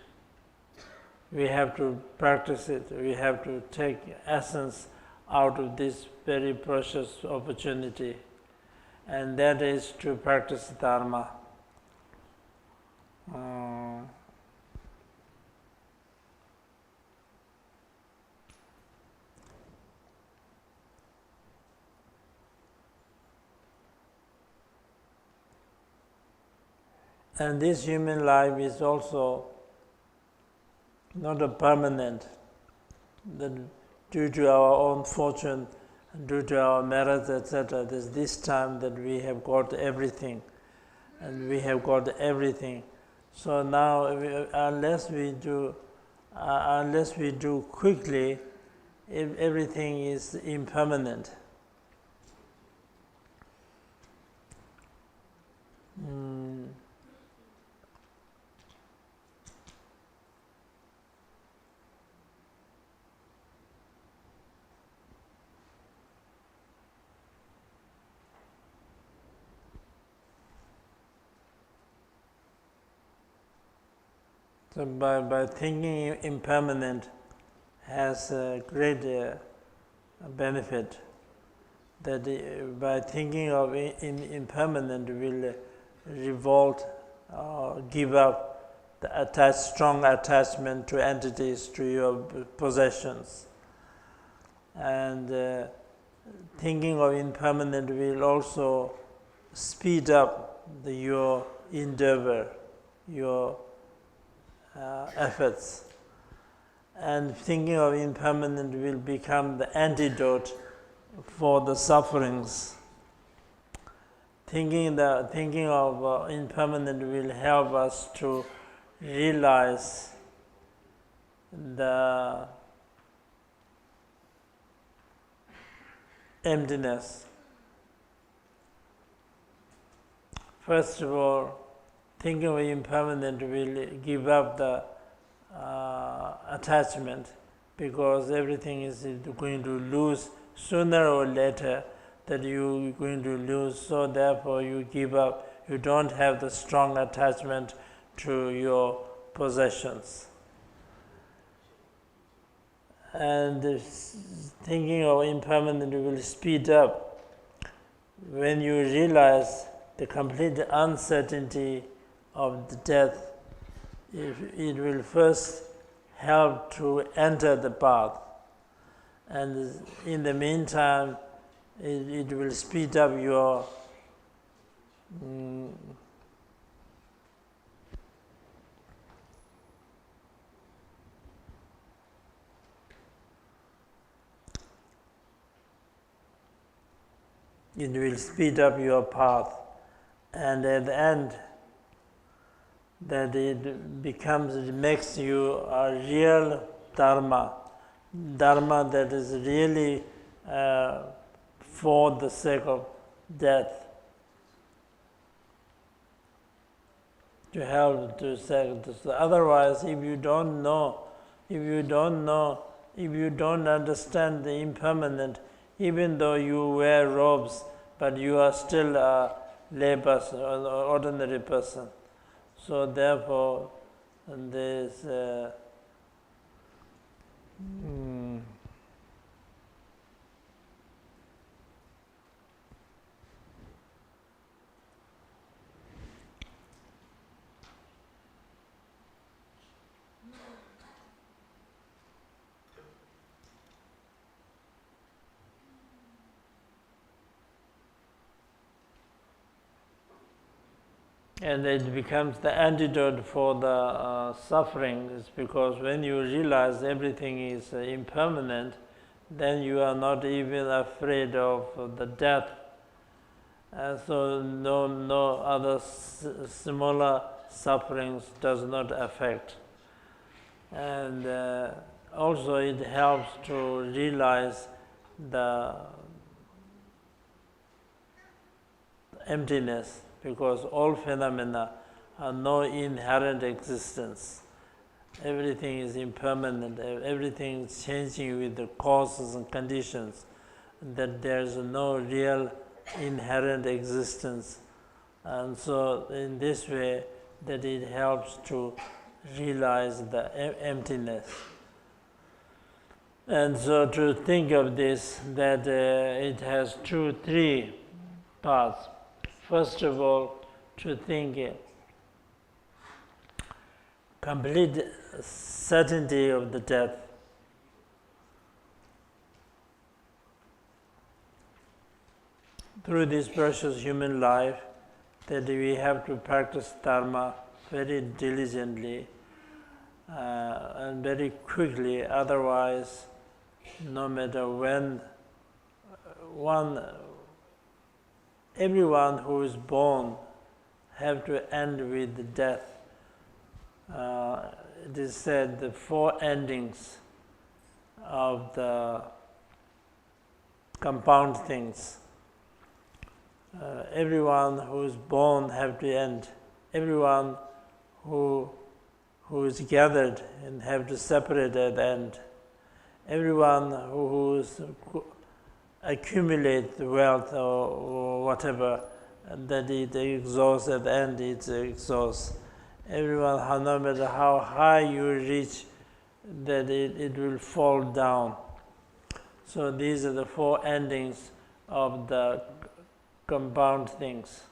We have to practice it. We have to take essence out of this very precious opportunity, and that is to practice Dharma. And this human life is also not a permanent. That due to our own fortune, due to our merits, etc., there's this time that we have got everything, and we have got everything. So now, unless we do quickly, everything is impermanent. So by thinking impermanent has a great benefit. That by thinking of impermanent will revolt or give up the strong attachment to entities, to your possessions. And thinking of impermanent will also speed up your endeavor, your efforts. And thinking of impermanent will become the antidote for the sufferings. Thinking of impermanent will help us to realize the emptiness. First of all, thinking of impermanent will give up the attachment, because everything is going to lose sooner or later, that you're going to lose, so therefore you give up. You don't have the strong attachment to your possessions. And thinking of impermanent will speed up when you realize the complete uncertainty of the death. It will first help to enter the path, and in the meantime it will speed up your path, and at the end that it makes you a real Dharma that is really for the sake of death, to help to say this. Otherwise, if you don't understand the impermanent, even though you wear robes, but you are still a lay person, an ordinary person. So therefore, this and it becomes the antidote for the suffering, is because when you realize everything is impermanent, then you are not even afraid of the death. So no other smaller sufferings does not affect. And also it helps to realize the emptiness, because all phenomena are no inherent existence. Everything is impermanent, everything is changing with the causes and conditions. that there's no real inherent existence. And so in this way, that it helps to realize the emptiness. And so to think of this, that it has three parts. First of all, to think complete certainty of the death. Through this precious human life, that we have to practice Dharma very diligently and very quickly, otherwise, no matter when, everyone who is born have to end with death. It is said the four endings of the compound things. Everyone who is born have to end. Everyone who is gathered and have to separate at the end. Everyone who accumulate wealth or whatever, that it exhausts at the end, it exhausts. Everyone, no matter how high you reach, that it will fall down. So these are the four endings of the compound things.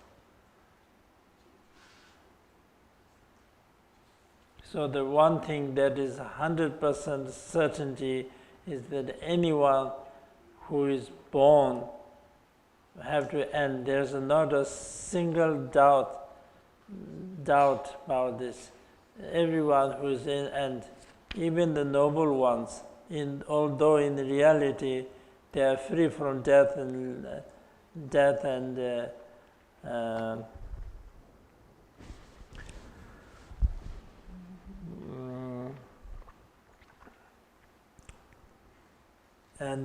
So the one thing that is 100% certainty is that anyone who is born have to end. There's not a single doubt about this. Everyone who is in end, even the noble ones, although in reality they are free from death and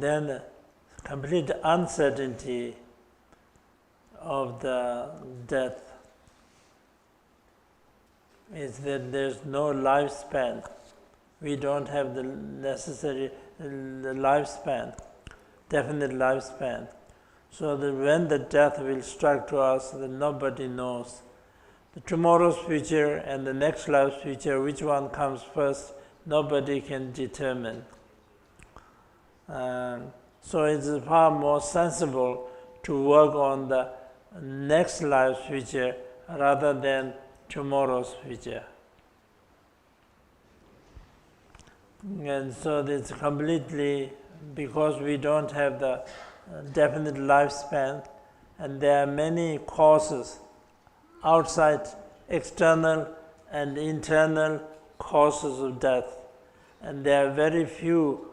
then complete uncertainty of the death is that there's no lifespan. We don't have the necessary lifespan, definite lifespan. So that when the death will strike to us, that nobody knows. The tomorrow's future and the next life's future, which one comes first, nobody can determine. So it is far more sensible to work on the next life's future rather than tomorrow's future. And so it's completely, because we don't have the definite lifespan, and there are many causes, outside, external and internal causes of death. And there are very few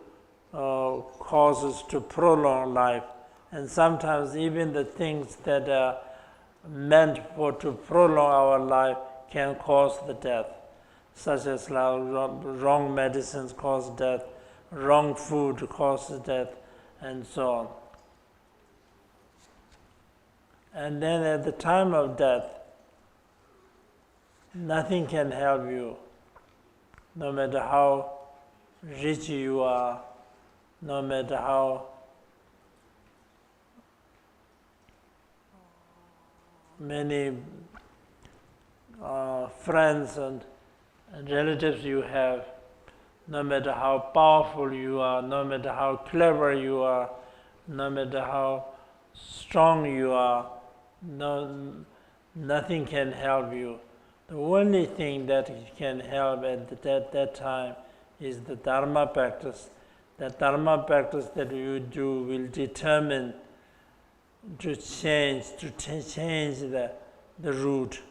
causes to prolong life. And sometimes even the things that are meant to prolong our life can cause the death, such as wrong medicines cause death, wrong food causes death, and so on. And then at the time of death, nothing can help you, no matter how rich you are, no matter how many friends and relatives you have, no matter how powerful you are, no matter how clever you are, no matter how strong you are, nothing can help you. The only thing that can help at that time is the Dharma practice. The Dharma practice that you do will determine to change the route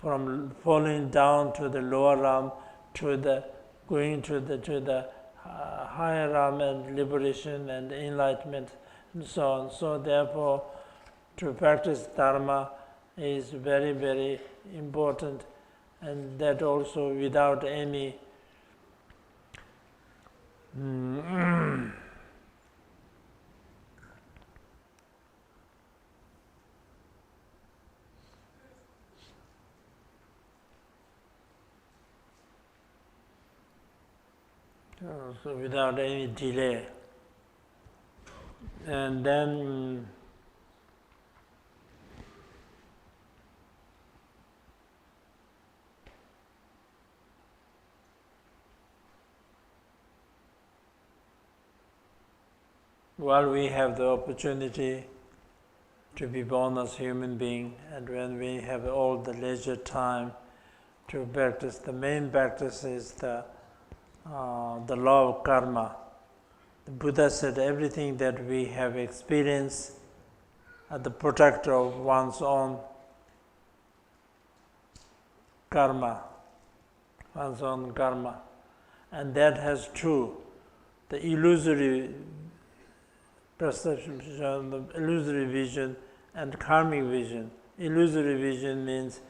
from falling down to the lower realm to going to the higher realm and liberation and enlightenment and so on. So therefore, to practice Dharma is very, very important, and that also without any so without any delay. And then while we have the opportunity to be born as a human being, and when we have all the leisure time to practice, the main practice is the law of karma. The Buddha said everything that we have experienced are the product of one's own karma, and that has true. The illusory perception, the illusory vision, and karmic vision. Illusory vision means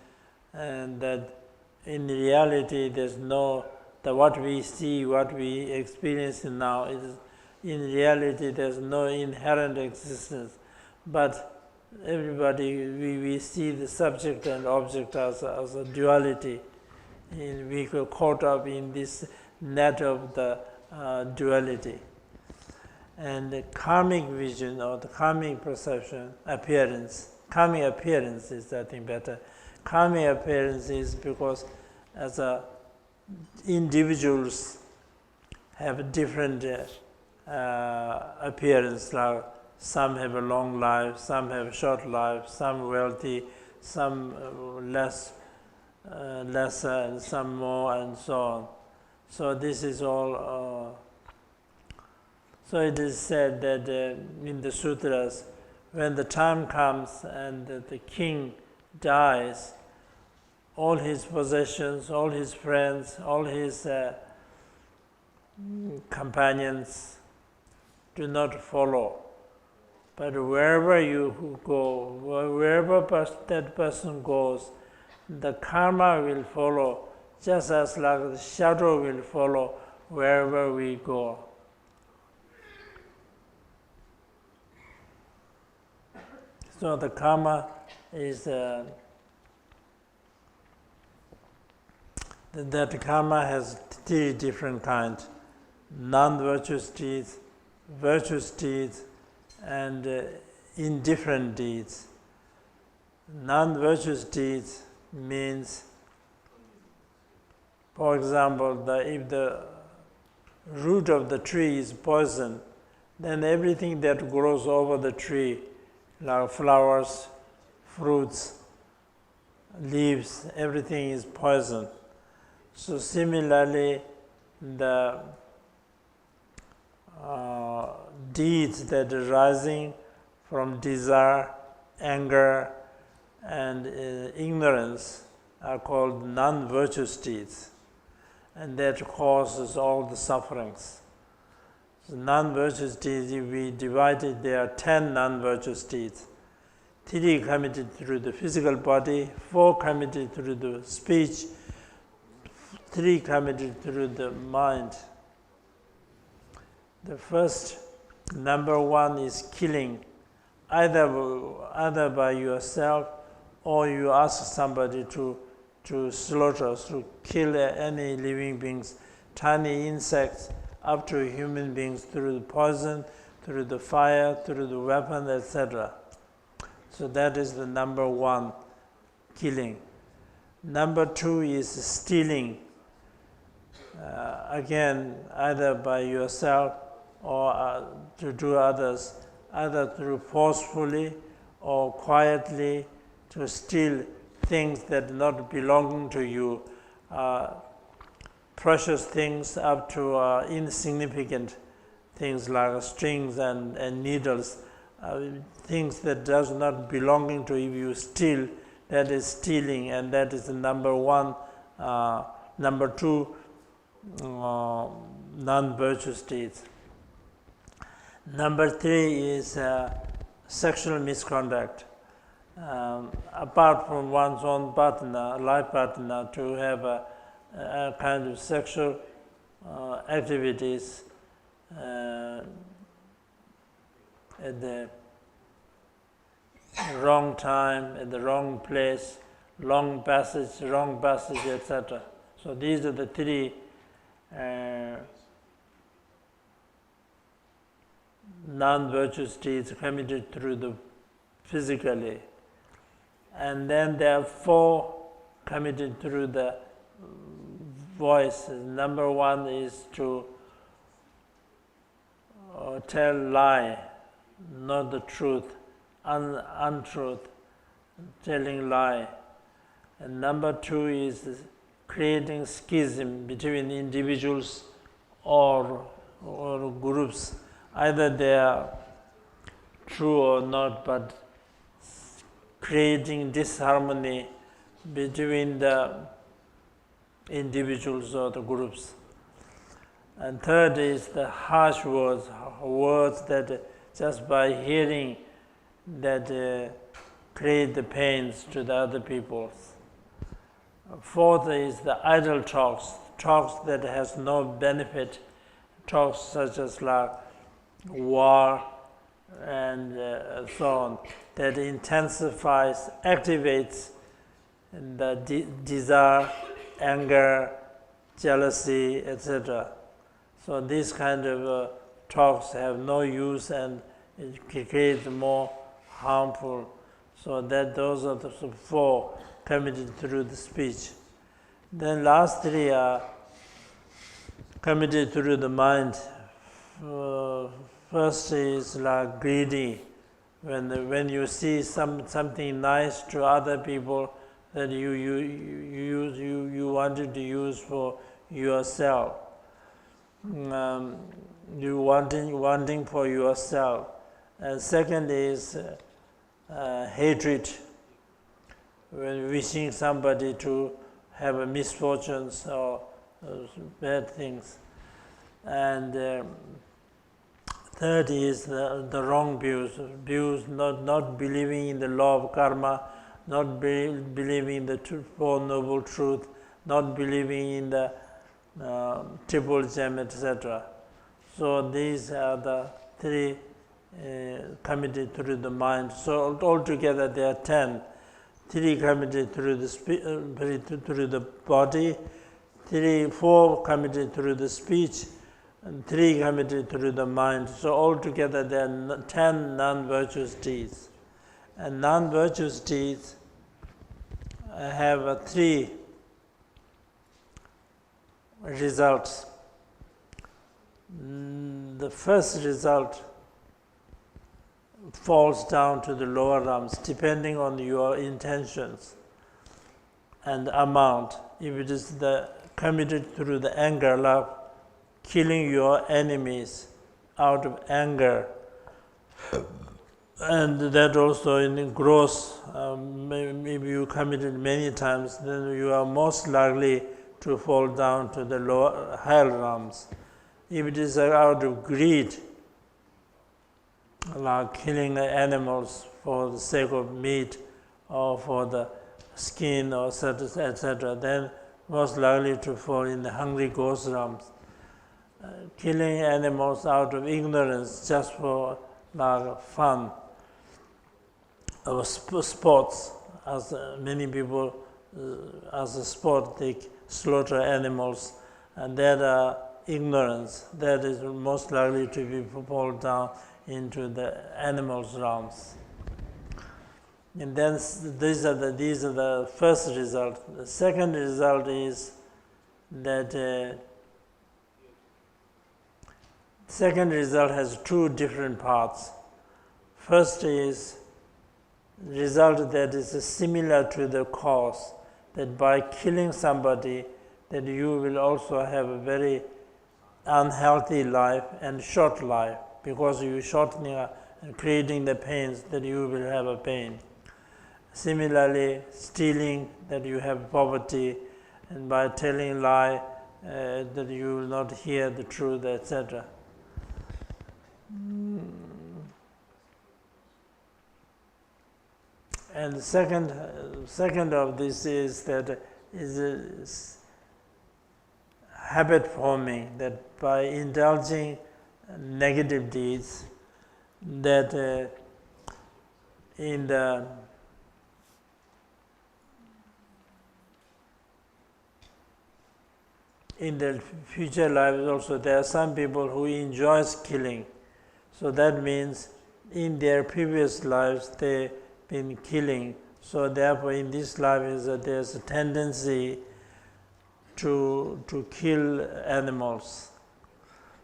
that in reality there's no, what we see, what we experience now is, in reality there's no inherent existence, but everybody, we see the subject and object as a duality. We get caught up in this net of the duality. And the karmic vision or the karmic perception, karmic appearance is, I think, better. Karmic appearance is because as individuals have different appearance, like some have a long life, some have a short life, some wealthy, some lesser, and some more, and so on. So this is all. So it is said that in the sutras, when the time comes and the king dies, all his possessions, all his friends, all his companions do not follow. But wherever you go, wherever that person goes, the karma will follow, just as like the shadow will follow wherever we go. So the karma is that karma has three different kinds: non-virtuous deeds, virtuous deeds, and indifferent deeds. Non-virtuous deeds means, for example, if the root of the tree is poison, then everything that grows over the tree, like flowers, fruits, leaves, everything is poison. So similarly, the deeds that are rising from desire, anger, and ignorance are called non-virtuous deeds, and that causes all the sufferings. So non-virtuous deeds, if we divide it, there are 10 non-virtuous deeds. 3 committed through the physical body, 4 committed through the speech, 3 committed through the mind. The first, number 1, is killing, either by yourself or you ask somebody to slaughter, to kill any living beings, tiny insects, up to human beings, through the poison, through the fire, through the weapon, etc. So that is the number 1, killing. Number 2 is stealing. Again, either by yourself or to do others, either through forcefully or quietly, to steal things that not belong to you, precious things up to insignificant things like strings and needles, things that does not belong to you, you steal, that is stealing, and that is the number 1. Number 2, non-virtuous deeds. Number 3 is sexual misconduct. Apart from one's own partner, life partner, to have a kind of sexual activities at the wrong time, at the wrong place, wrong passage, etc. So these are the 3 non-virtuous deeds committed through the physically. And then there are 4 committed through the voice. Number 1 is to tell lie, not the truth, untruth, telling lie. And number 2 is creating schism between individuals or groups. Either they are true or not, but creating disharmony between the individuals or the groups. And third is the harsh words that just by hearing that create the pains to the other people. Fourth is the idle talks that has no benefit, talks such as like war and so on, that intensifies, activates the desire, anger, jealousy, etc. So these kind of talks have no use and it creates more harmful. So that those are the 4 committed through the speech. Then last 3 are committed through the mind. First is like greedy. When you see something nice to other people that you wanted to use for yourself. You wanting for yourself. And second is hatred. When wishing somebody to have misfortunes or bad things. And third is the wrong views, not believing in the law of karma, not believing in the 4 noble truth, not believing in the triple gem, etc. So these are the 3 committed through the mind. So altogether there are 10. 3 committed through the body, 4 committed through the speech, and 3 committed through the mind. So altogether there are 10 non-virtuous deeds. And non-virtuous deeds have 3 results. The first result falls down to the lower realms depending on your intentions and amount. If it is committed through the anger, love, killing your enemies out of anger, and that also in gross, maybe you committed many times, then you are most likely to fall down to the lower hell realms. If it is out of greed, like killing animals for the sake of meat or for the skin or etc., then most likely to fall in the hungry ghost realms. Killing animals out of ignorance just for like fun or sports, as many people as a sport they slaughter animals, and that ignorance that is most likely to be fall down into the animals realms. And then these are the first result. The second result is that second result has 2 different parts. First is result that is similar to the cause, that by killing somebody that you will also have a very unhealthy life and short life, because you shortening and creating the pains that you will have a pain. Similarly, stealing, that you have poverty, and by telling lie that you will not hear the truth, etc. And the second of this is that is habit forming, that by indulging negative deeds, that in the future lives also there are some people who enjoys killing. So that means in their previous lives they've been killing. So therefore in this life there's a tendency to kill animals.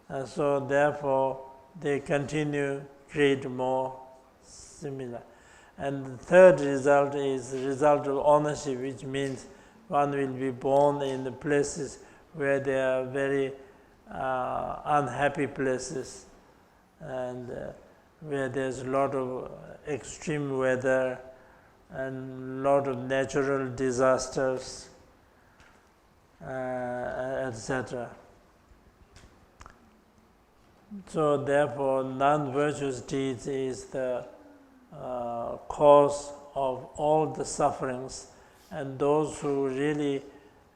And so therefore they continue create more similar. And the third result is the result of ownership, which means one will be born in the places where there are very unhappy places, and where there's a lot of extreme weather and a lot of natural disasters, etc. So therefore non-virtuous deeds is the cause of all the sufferings, and those who really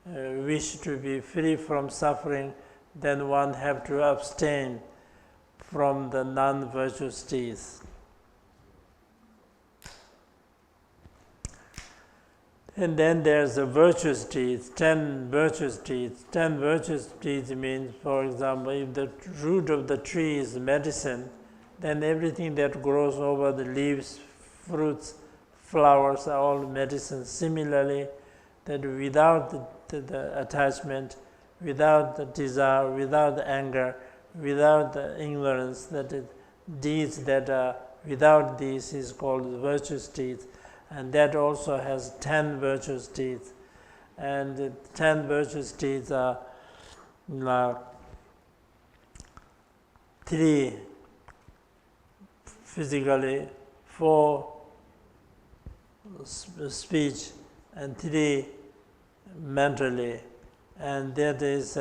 wish to be free from suffering, then one have to abstain from the non-virtuous deeds. And then there's the virtuous deeds, 10 virtuous deeds. 10 virtuous deeds means, for example, if the root of the tree is medicine, then everything that grows over the leaves, fruits, flowers are all medicine. Similarly, that without the attachment, without the desire, without the anger, without the ignorance, that deeds that are without these is called virtuous deeds. And that also has 10 virtuous deeds. And the 10 virtuous deeds are 3 physically, 4 speech, and 3 mentally. And that is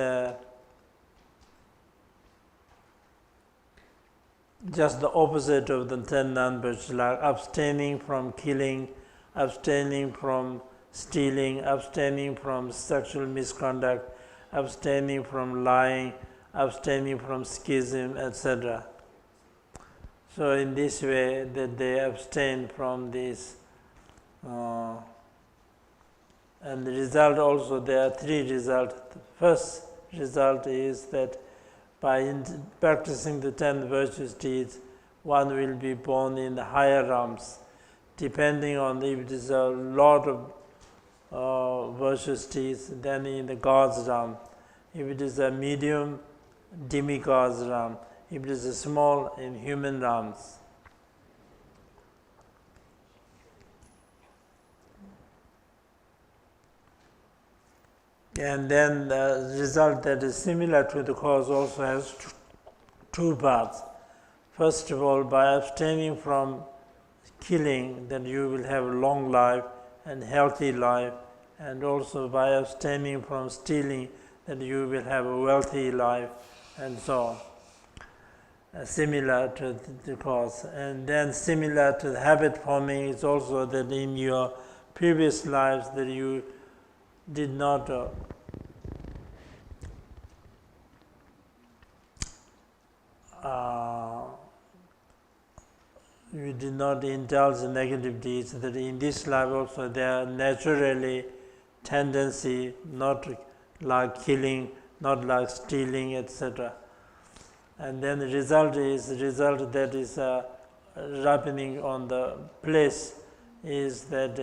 just the opposite of the 10 non-virtues, like abstaining from killing, abstaining from stealing, abstaining from sexual misconduct, abstaining from lying, abstaining from schism, etc. So in this way that they abstain from this, and the result also, there are 3 results. The first result is that by practicing the 10 virtuous deeds, one will be born in the higher realms, depending on if it is a lot of virtuous deeds, then in the God's realm. If it is a medium, demigod's realm. If it is a small, in human realms. And then the result that is similar to the cause also has 2 parts. First of all, by abstaining from killing, then you will have a long life and healthy life, and also by abstaining from stealing, then you will have a wealthy life, and so on. Similar to the cause. And then similar to the habit forming is also that in your previous lives that you did not indulge in negative deeds, that in this life also there are naturally tendency not like killing, not like stealing, etc. And then the result that is ripening on the place is that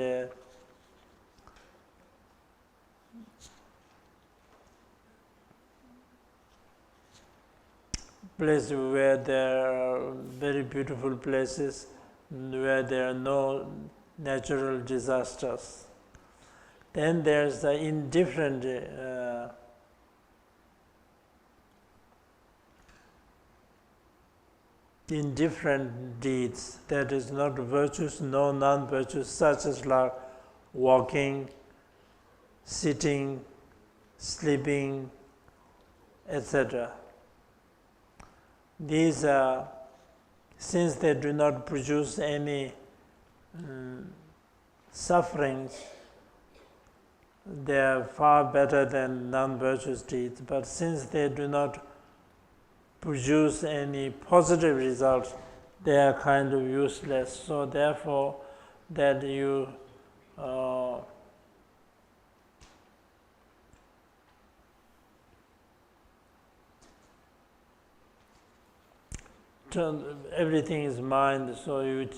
place where there are very beautiful places, where there are no natural disasters. Then there's the indifferent deeds, that is not virtuous, no non-virtuous, such as like walking, sitting, sleeping, etc. These are, since they do not produce any sufferings, they are far better than non-virtuous deeds. But since they do not produce any positive results, they are kind of useless. So therefore, that you everything is mind, so you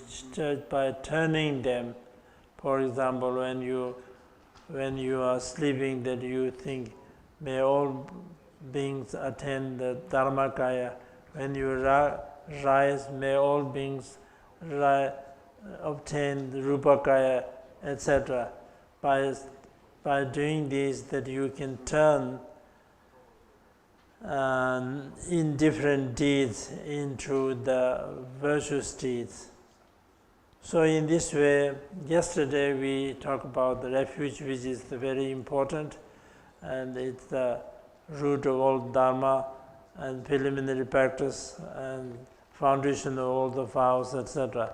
by turning them. For example, when you are sleeping, that you think, may all beings attain the Dharmakaya. When you rise, may all beings obtain the Rupakaya, etc. By doing this, that you can turn in different deeds into the virtuous deeds. So in this way, yesterday we talked about the refuge, which is very important, and it's the root of all Dharma and preliminary practice and foundation of all the vows, etc.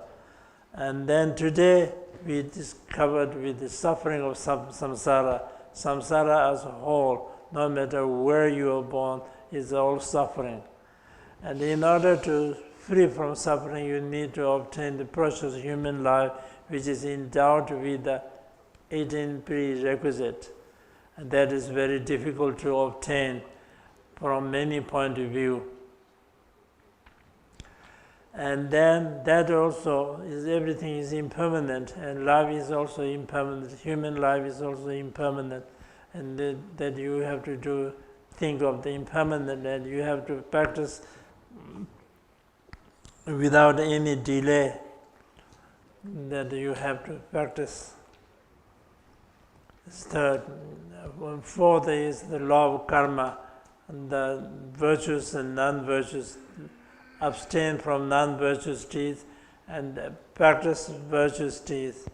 And then today we discovered with the suffering of samsara, samsara as a whole, no matter where you are born, is all suffering. And in order to free from suffering, you need to obtain the precious human life, which is endowed with the 18 prerequisites. And that is very difficult to obtain from many points of view. And then that also is, everything is impermanent, and life is also impermanent. Human life is also impermanent, and that you have to think of the impermanent, and you have to practice without any delay. That you have to practice. Third, fourth is the law of karma, and the virtuous and non-virtuous. Abstain from non-virtuous deeds and practice virtuous deeds.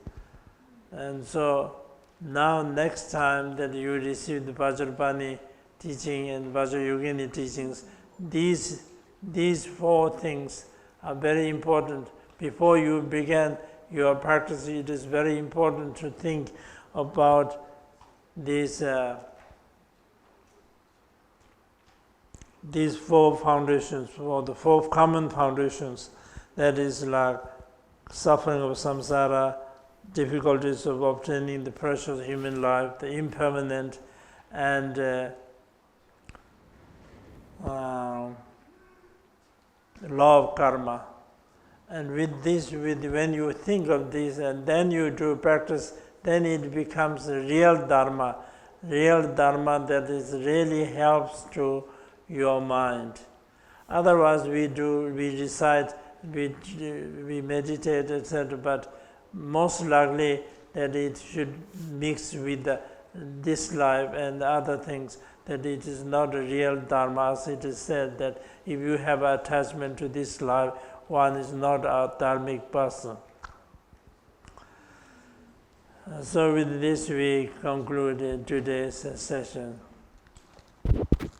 And so now next time that you receive the Vajrapani teaching and Vajrayogini teachings, these four things are very important. Before you begin your practice, it is very important to think about these four foundations, or the four common foundations, that is like suffering of samsara, difficulties of obtaining the precious human life, the impermanent, and law of karma. And with this, when you think of this and then you do practice, then it becomes a real Dharma that is really helps to your mind. Otherwise, we recite, we meditate, etc. But most likely that it should mix with this life and other things. That it is not a real Dharma. As it is said that if you have attachment to this life, one is not a dharmic person. So with this, we conclude today's session.